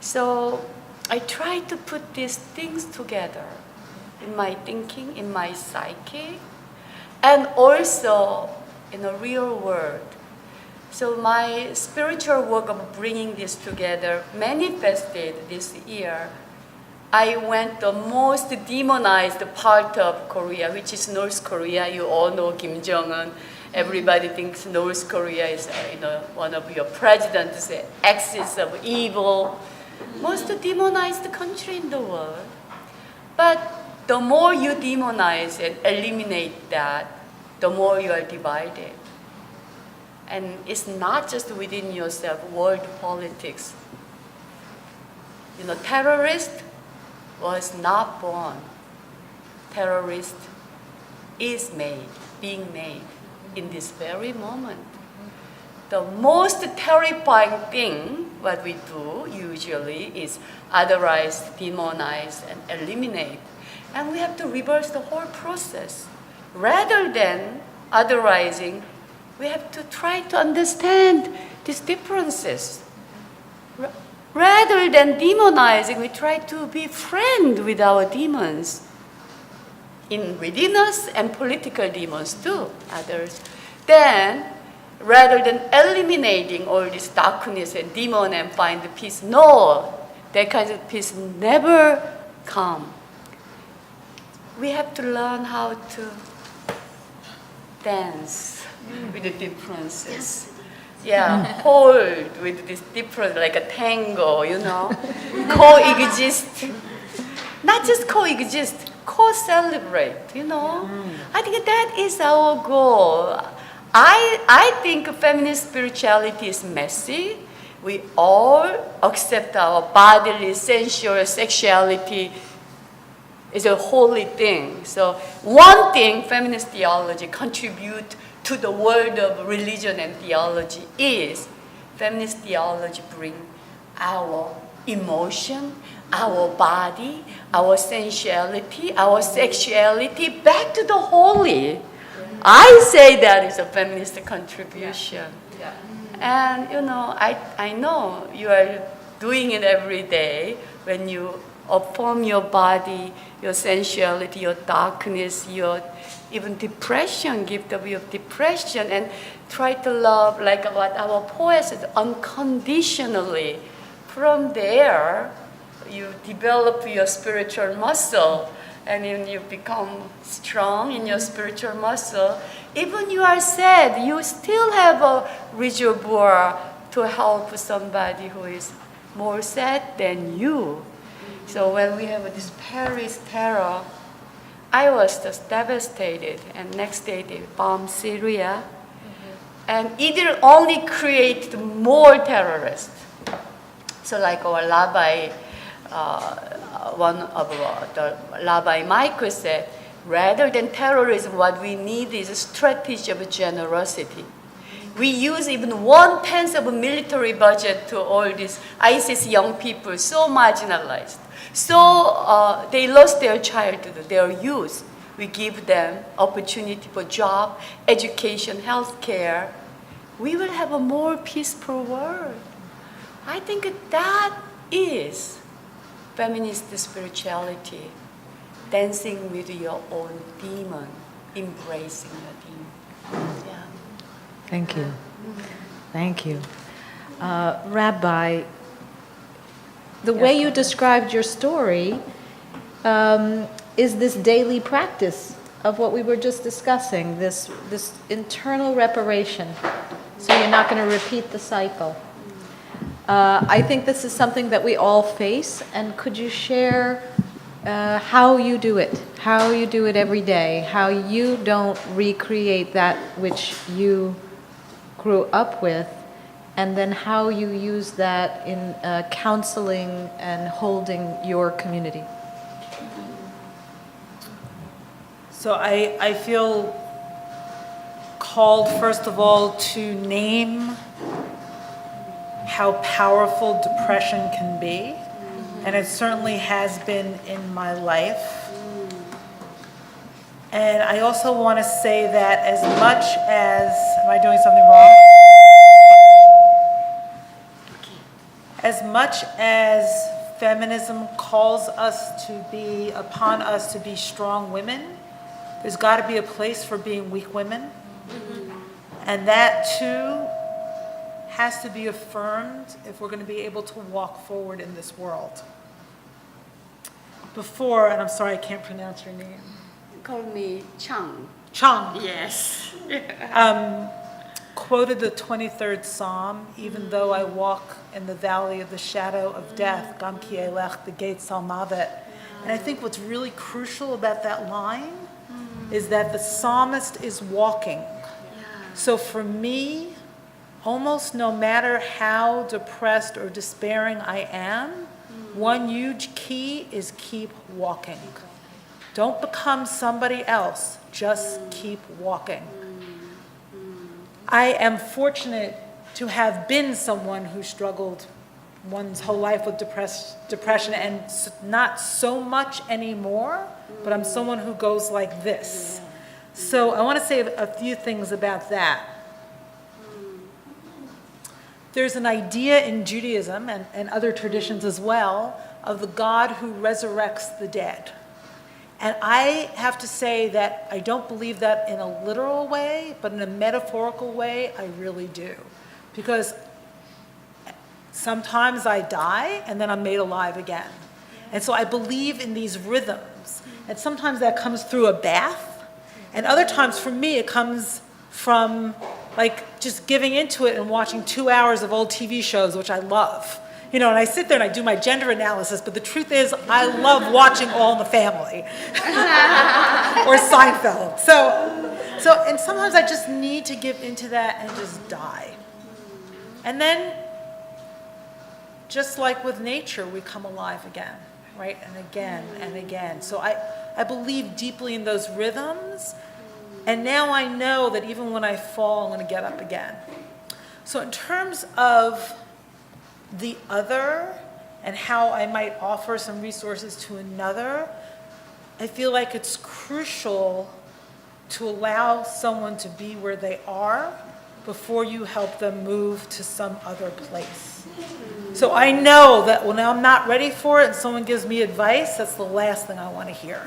So I try to put these things together in my thinking, in my psyche, and also in the real world. So my spiritual work of bringing this together manifested this year. I went the most demonized part of Korea, which is North Korea. You all know Kim Jong-un. Everybody thinks North Korea is one of your president's axis of evil. Most demonized country in the world. But the more you demonize and eliminate that, the more you are divided. And it's not just within yourself, world politics. Terrorist was not born. Terrorist is being made in this very moment. The most terrifying thing, what we do usually, is otherize, demonize, and eliminate. And we have to reverse the whole process. Rather than otherizing, we have to try to understand these differences. Rather than demonizing, we try to be friends with our demons. Within us and political demons too, others. Then, rather than eliminating all this darkness and demon and find the peace, no, that kind of peace never come. We have to learn how to dance with the differences. Yeah, hold with this difference like a tango, coexist. Not just coexist, co-celebrate, I think that is our goal. I think feminist spirituality is messy. We all accept our bodily, sensual sexuality is a holy thing. So one thing feminist theology contribute to the world of religion and theology is feminist theology bring our emotion, our body, our sensuality, our sexuality back to the holy. I say that is a feminist contribution. Yeah. And I know you are doing it every day when you affirm your body, your sensuality, your darkness, your even depression, give the view of depression, and try to love like what our poet said, unconditionally. From there, you develop your spiritual muscle, and then you become strong in your spiritual muscle. Even you are sad, you still have a reservoir to help somebody who is more sad than you. So when we have this Paris terror, I was just devastated, and next day they bombed Syria, and it will only create more terrorists. So like our rabbi, one of the Rabbi Michael said, rather than terrorism, what we need is a strategy of generosity. We use even 1/10 of a military budget to all these ISIS young people, so marginalized. So they lost their childhood, their youth. We give them opportunity for job, education, health care. We will have a more peaceful world. I think that is feminist spirituality, dancing with your own demon, embracing your demon. Yeah. Thank you. Thank you. Rabbi, the way you described your story is this daily practice of what we were just discussing, this internal reparation, so you're not going to repeat the cycle. I think this is something that we all face, and could you share how you do it every day, how you don't recreate that which you grew up with, and then how you use that in counseling and holding your community. So I feel called, first of all, to name how powerful depression can be. And it certainly has been in my life. And I also want to say that as much as, am I doing something wrong? As much as feminism calls us to be, upon us to be strong women, there's got to be a place for being weak women. And that too has to be affirmed if we're going to be able to walk forward in this world. Before, and I'm sorry I can't pronounce your name. Call me Chung. Chung. Yes. Quoted the 23rd Psalm, even though I walk in the valley of the shadow of death, Gam ki elech, the gates al mavet. And I think what's really crucial about that line is that the psalmist is walking. So for me, almost no matter how depressed or despairing I am, one huge key is keep walking. Don't become somebody else, just keep walking. I am fortunate to have been someone who struggled one's whole life with depression, and not so much anymore, but I'm someone who goes like this. So I want to say a few things about that. There's an idea in Judaism and other traditions as well of the God who resurrects the dead. And I have to say that I don't believe that in a literal way, but in a metaphorical way, I really do. Because sometimes I die and then I'm made alive again. And so I believe in these rhythms. And sometimes that comes through a bath. And other times for me, it comes from like just giving into it and watching 2 hours of old TV shows, which I love. You know, and I sit there and I do my gender analysis, but the truth is I love watching All in the Family or Seinfeld. So, and sometimes I just need to give into that and just die. And then, just like with nature, we come alive again, right? And again and again. So I believe deeply in those rhythms. And now I know that even when I fall, I'm going to get up again. So in terms of the other and how I might offer some resources to another, I feel like it's crucial to allow someone to be where they are before you help them move to some other place. So I know that when I'm not ready for it and someone gives me advice, that's the last thing I want to hear.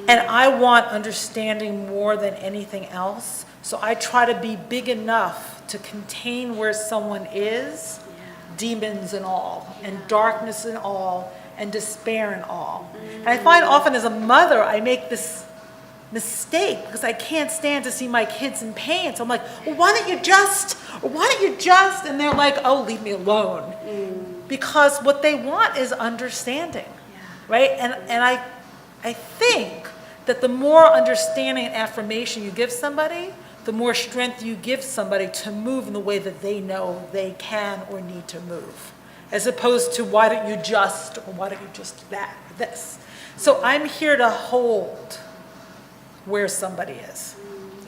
And I want understanding more than anything else. So I try to be big enough to contain where someone is, demons and all, and darkness and all, and despair and all. And I find often as a mother, I make this mistake because I can't stand to see my kids in pain. So I'm like, well, why don't you just? Or why don't you just? And they're like, oh, leave me alone. Because what they want is understanding, right? And I think that the more understanding and affirmation you give somebody, the more strength you give somebody to move in the way that they know they can or need to move, as opposed to why don't you just, or why don't you just that, or this. So I'm here to hold where somebody is,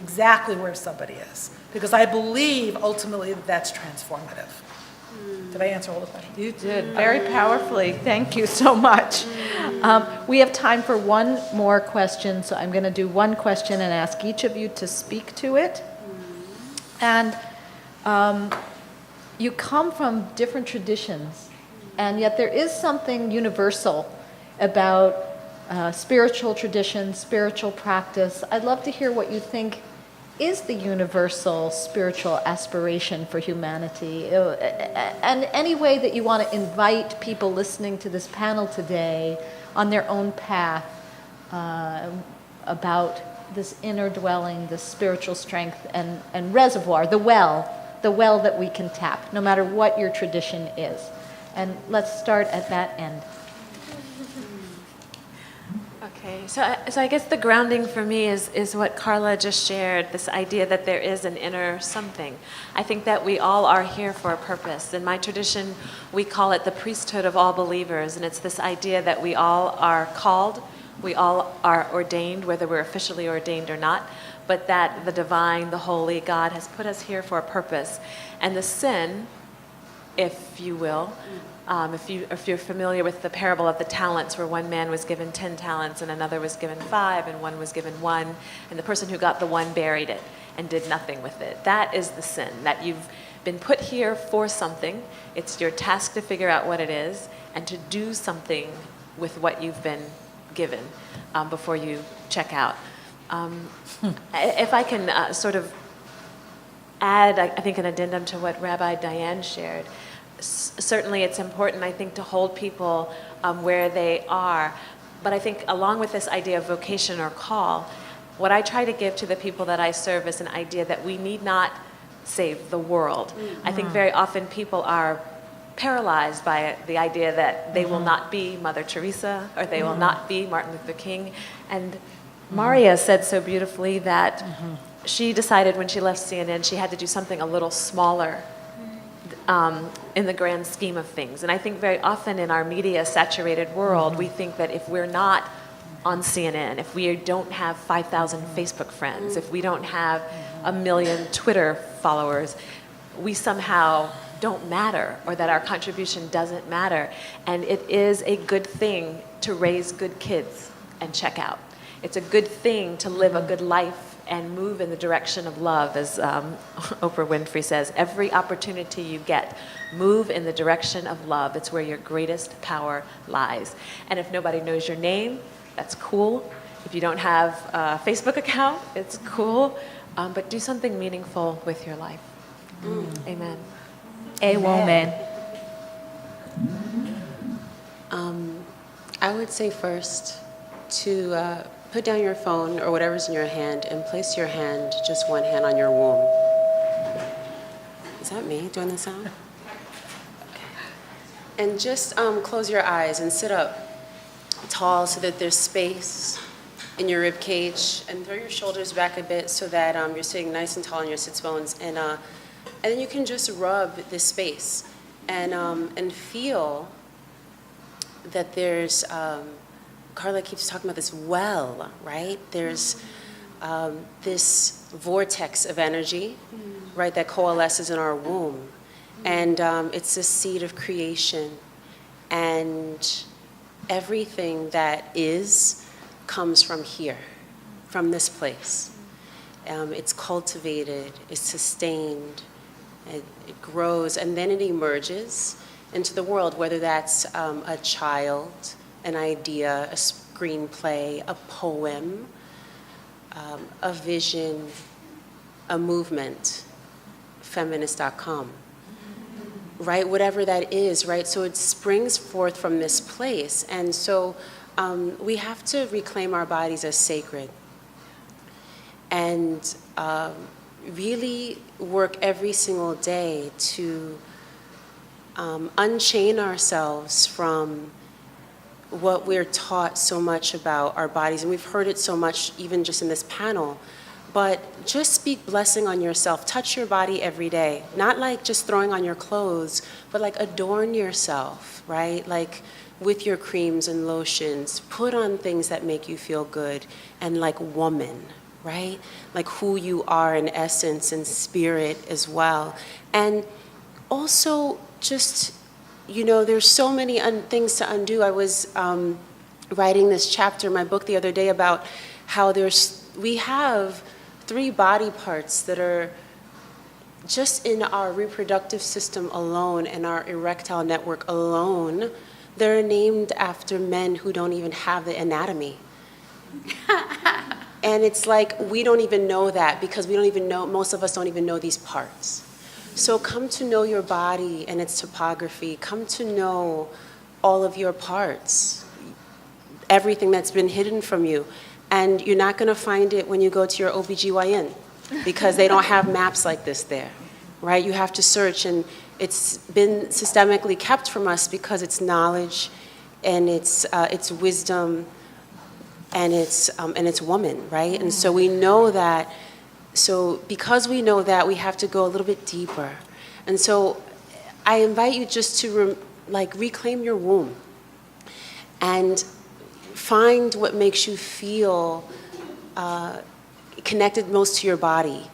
exactly where somebody is, because I believe ultimately that that's transformative. Did I answer all the questions? You did, very powerfully. Thank you so much. We have time for one more question, so I'm going to do one question and ask each of you to speak to it. And you come from different traditions, and yet there is something universal about spiritual tradition, spiritual practice. I'd love to hear what you think is the universal spiritual aspiration for humanity, and any way that you want to invite people listening to this panel today on their own path about this inner dwelling, this spiritual strength and reservoir, the well that we can tap, no matter what your tradition is. And let's start at that end. Okay, so I guess the grounding for me is what Carla just shared, this idea that there is an inner something. I think that we all are here for a purpose. In my tradition, we call it the priesthood of all believers, and it's this idea that we all are called, we all are ordained, whether we're officially ordained or not, but that the divine, the holy God has put us here for a purpose. And the sin, if you will, if you're familiar with the parable of the talents, where one man was given 10 talents and another was given 5 and one was given 1, and the person who got the 1 buried it and did nothing with it. That is the sin, that you've been put here for something. It's your task to figure out what it is and to do something with what you've been given before you check out. If I can sort of add, I think, an addendum to what Rabbi Dianne shared. Certainly it's important, I think, to hold people where they are. But I think along with this idea of vocation or call, what I try to give to the people that I serve is an idea that we need not save the world. I think very often people are paralyzed by the idea that they will not be Mother Teresa or they will not be Martin Luther King. And Maria said so beautifully that she decided when she left CNN she had to do something a little smaller in the grand scheme of things. And I think very often in our media-saturated world, we think that if we're not on CNN, if we don't have 5,000 Facebook friends, if we don't have 1 million Twitter followers, we somehow don't matter, or that our contribution doesn't matter. And it is a good thing to raise good kids and check out. It's a good thing to live a good life and move in the direction of love, as Oprah Winfrey says. Every opportunity you get, move in the direction of love. It's where your greatest power lies. And if nobody knows your name, that's cool. If you don't have a Facebook account, it's cool. But do something meaningful with your life. Amen. A woman. I would say first to put down your phone or whatever's in your hand and place your hand, just one hand, on your womb. Is that me doing the sound? Okay. And just close your eyes and sit up tall so that there's space in your rib cage, and throw your shoulders back a bit so that you're sitting nice and tall on your sits bones, and then you can just rub this space and feel that there's Carla keeps talking about this well, right? There's this vortex of energy, right, that coalesces in our womb. And it's a seed of creation. And everything that is comes from here, from this place. It's cultivated, it's sustained, it grows, and then it emerges into the world, whether that's a child, an idea, a screenplay, a poem, a vision, a movement, Feminist.com, right? Whatever that is, right? So it springs forth from this place. And so we have to reclaim our bodies as sacred and really work every single day to unchain ourselves from what we're taught so much about our bodies, and we've heard it so much even just in this panel, but just speak blessing on yourself. Touch your body every day, not like just throwing on your clothes, but like adorn yourself, right? Like with your creams and lotions, put on things that make you feel good, and like woman, right? Like who you are in essence and spirit as well. And also just, you know, there's so many things to undo. I was writing this chapter in my book the other day about how we have 3 body parts that are just in our reproductive system alone and our erectile network alone. They're named after men who don't even have the anatomy. And it's like we don't even know that because we don't even know, most of us don't even know these parts. So come to know your body and its topography. Come to know all of your parts, everything that's been hidden from you. And you're not going to find it when you go to your OBGYN because they don't have maps like this there, right? You have to search, and it's been systemically kept from us because it's knowledge and it's wisdom and it's woman, right? And so we know that. So because we know that, we have to go a little bit deeper. And so I invite you just to reclaim your womb and find what makes you feel connected most to your body,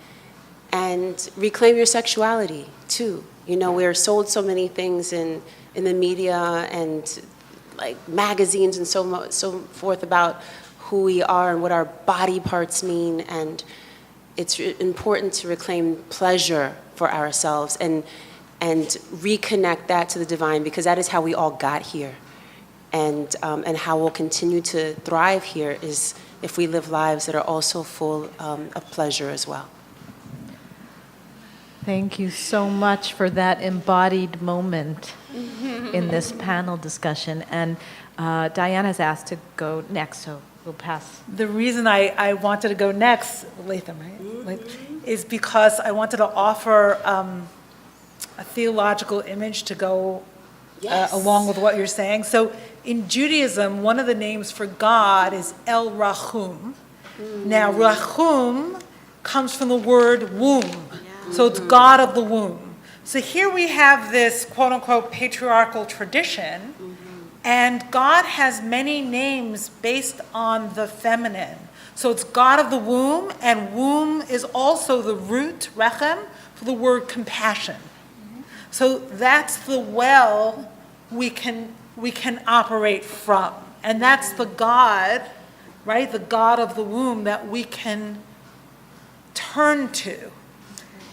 and reclaim your sexuality too. You know, we're sold so many things in the media and like magazines and so forth about who we are and what our body parts mean, and it's important to reclaim pleasure for ourselves and reconnect that to the divine, because that is how we all got here, and how we'll continue to thrive here is if we live lives that are also full of pleasure as well. Thank you so much for that embodied moment in this panel discussion. And Dianne has asked to go next, so we'll pass. The reason I wanted to go next, Latham, right? Is because I wanted to offer a theological image to go along with what you're saying. So in Judaism, one of the names for God is El Rahum. Now, Rahum comes from the word womb. So it's God of the womb. So here we have this quote-unquote patriarchal tradition, and God has many names based on the feminine. So it's God of the womb, and womb is also the root, rechem, for the word compassion. So that's the well we can operate from. And that's the God, right? The God of the womb that we can turn to.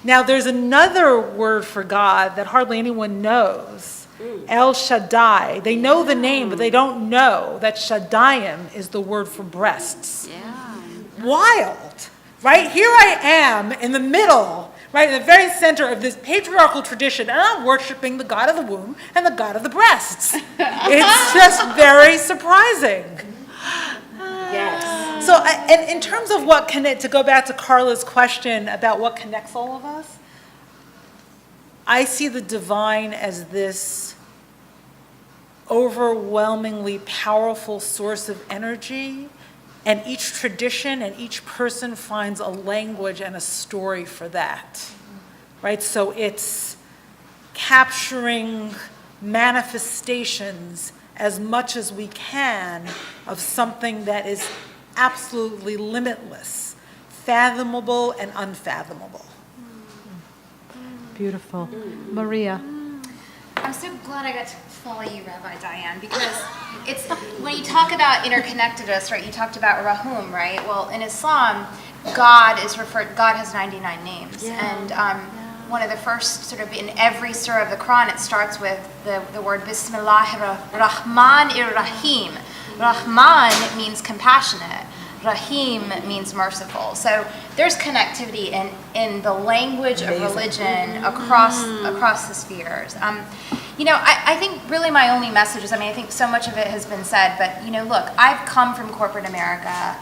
Now, there's another word for God that hardly anyone knows, El Shaddai. They know the name, but they don't know that Shaddayim is the word for breasts. Yeah. Wild, right? Here I am in the middle, right, in the very center of this patriarchal tradition, and I'm worshiping the God of the womb and the God of the breasts. It's just very surprising. Yes. So, and in terms of what to go back to Carla's question about what connects all of us, I see the divine as this overwhelmingly powerful source of energy, and each tradition and each person finds a language and a story for that, right? So it's capturing manifestations as much as we can of something that is absolutely limitless, fathomable and unfathomable. Beautiful. Maria. I'm so glad I got to follow you, Rabbi Dianne, because it's when you talk about interconnectedness, right? You talked about Rahum, right? Well, in Islam, God has 99 names, and one of the first sort of in every surah of the Quran, it starts with the word Bismillahir Rahmanir Rahim. Rahman means compassionate. Rahim means merciful. So there's connectivity in the language of religion across the spheres. I think really my only message is, I think so much of it has been said, but look, I've come from corporate America.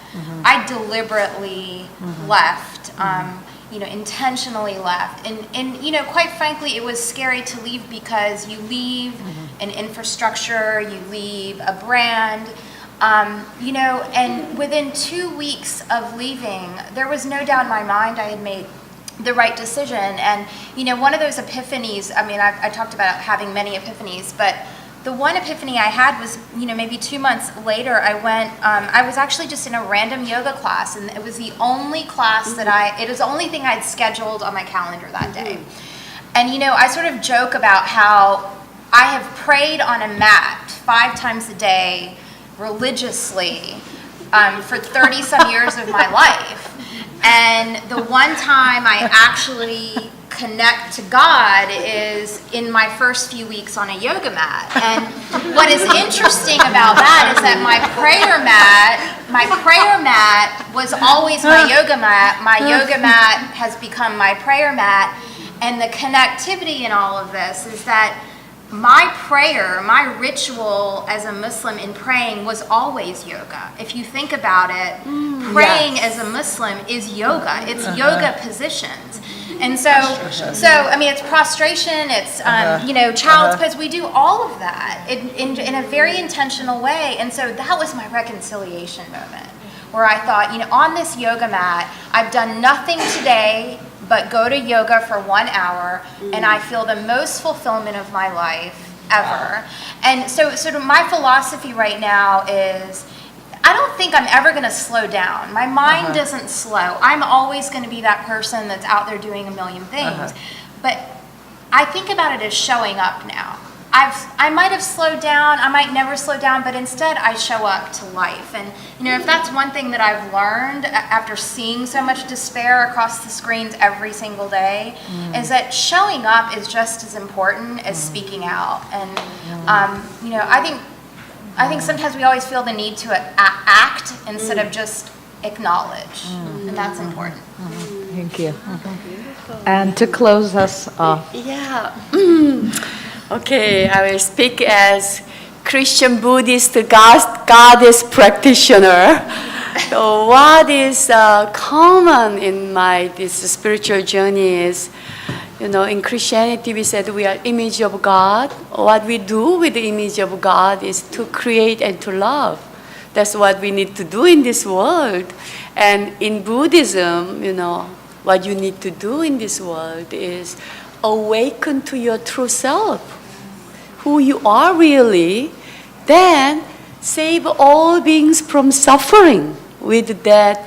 I deliberately left, intentionally left. And quite frankly, it was scary to leave because you leave an infrastructure, you leave a brand, and within 2 weeks of leaving, there was no doubt in my mind I had made the right decision. And, one of those epiphanies, I talked about having many epiphanies, but the one epiphany I had was, maybe 2 months later, I was actually just in a random yoga class, and it was the only class it was the only thing I'd scheduled on my calendar that day. And, I sort of joke about how I have prayed on a mat 5 times a day, religiously, for 30 some years of my life. And the one time I actually connect to God is in my first few weeks on a yoga mat. And what is interesting about that is that my prayer mat was always my yoga mat. My yoga mat has become my prayer mat. And the connectivity in all of this is that my prayer, my ritual as a Muslim in praying was always yoga. If you think about it, praying as a Muslim is yoga. It's yoga positions. And so it's prostration, it's, child's pose. We do all of that in a very intentional way. And so that was my reconciliation moment. where I thought, on this yoga mat, I've done nothing today but go to yoga for 1 hour, and I feel the most fulfillment of my life ever. And so my philosophy right now is, I don't think I'm ever going to slow down. My mind doesn't slow. I'm always going to be that person that's out there doing a million things. But I think about it as showing up now. I might have slowed down, I might never slow down, but instead I show up to life. And if that's one thing that I've learned after seeing so much despair across the screens every single day, is that showing up is just as important as speaking out. And I think sometimes we always feel the need to act instead of just acknowledge, and that's important. Thank you. And to close us off. Yeah. Okay, I will speak as Christian Buddhist goddess practitioner. So what is common in this spiritual journey is, in Christianity we said we are image of God. What we do with the image of God is to create and to love. That's what we need to do in this world. And in Buddhism, what you need to do in this world is awaken to your true self, who you are really, then save all beings from suffering with that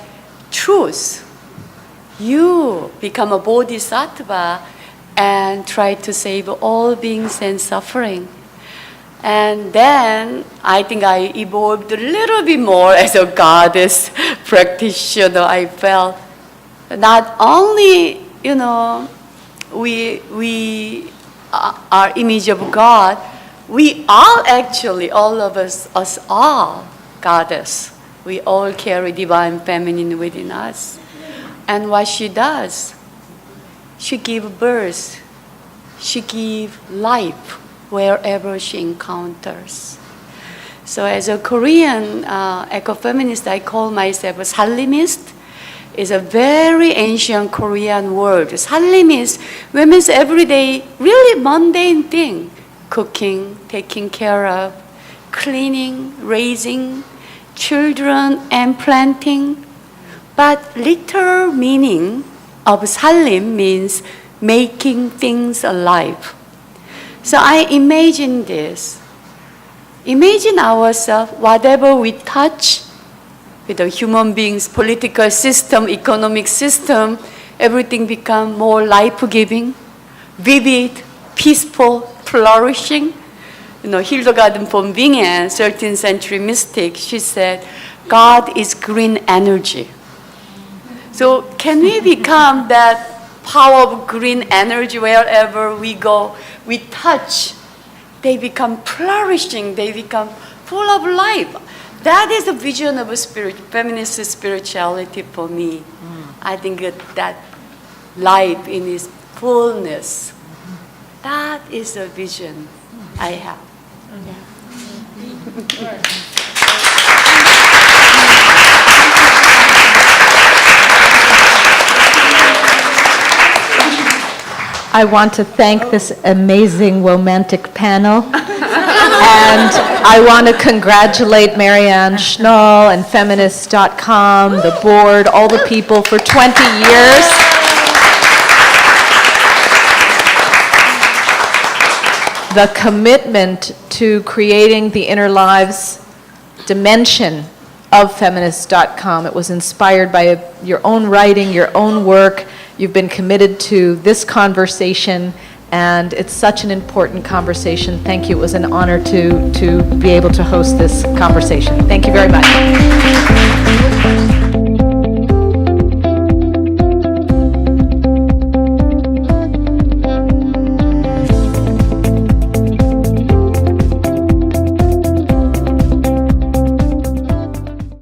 truth. You become a bodhisattva and try to save all beings and suffering. And then I think I evolved a little bit more as a goddess practitioner. I felt not only, we are image of God, we are actually, all of us are goddess. We all carry divine feminine within us. And what she does, she gives birth, she gives life wherever she encounters. So as a Korean ecofeminist, I call myself a Salimist. It's a very ancient Korean word. Salimist, women's everyday, really mundane thing. Cooking, taking care of, cleaning, raising children, and planting. But literal meaning of Salim means making things alive. So I imagine this. Imagine ourselves, whatever we touch, with the human beings, political system, economic system, everything become more life-giving, vivid, peaceful, flourishing. Hildegard von Bingen, 13th century mystic, she said, God is green energy. So can we become that power of green energy wherever we go, we touch, they become flourishing, they become full of life. That is the vision of a feminist spirituality for me. I think that life in its fullness, that is the vision I have. I want to thank this amazing romantic panel. And I want to congratulate Marianne Schnall and Feminist.com, the board, all the people for 20 years. The commitment to creating the inner lives dimension of Feminist.com. It was inspired by your own writing, your own work. You've been committed to this conversation, and it's such an important conversation. Thank you. It was an honor to be able to host this conversation. Thank you very much.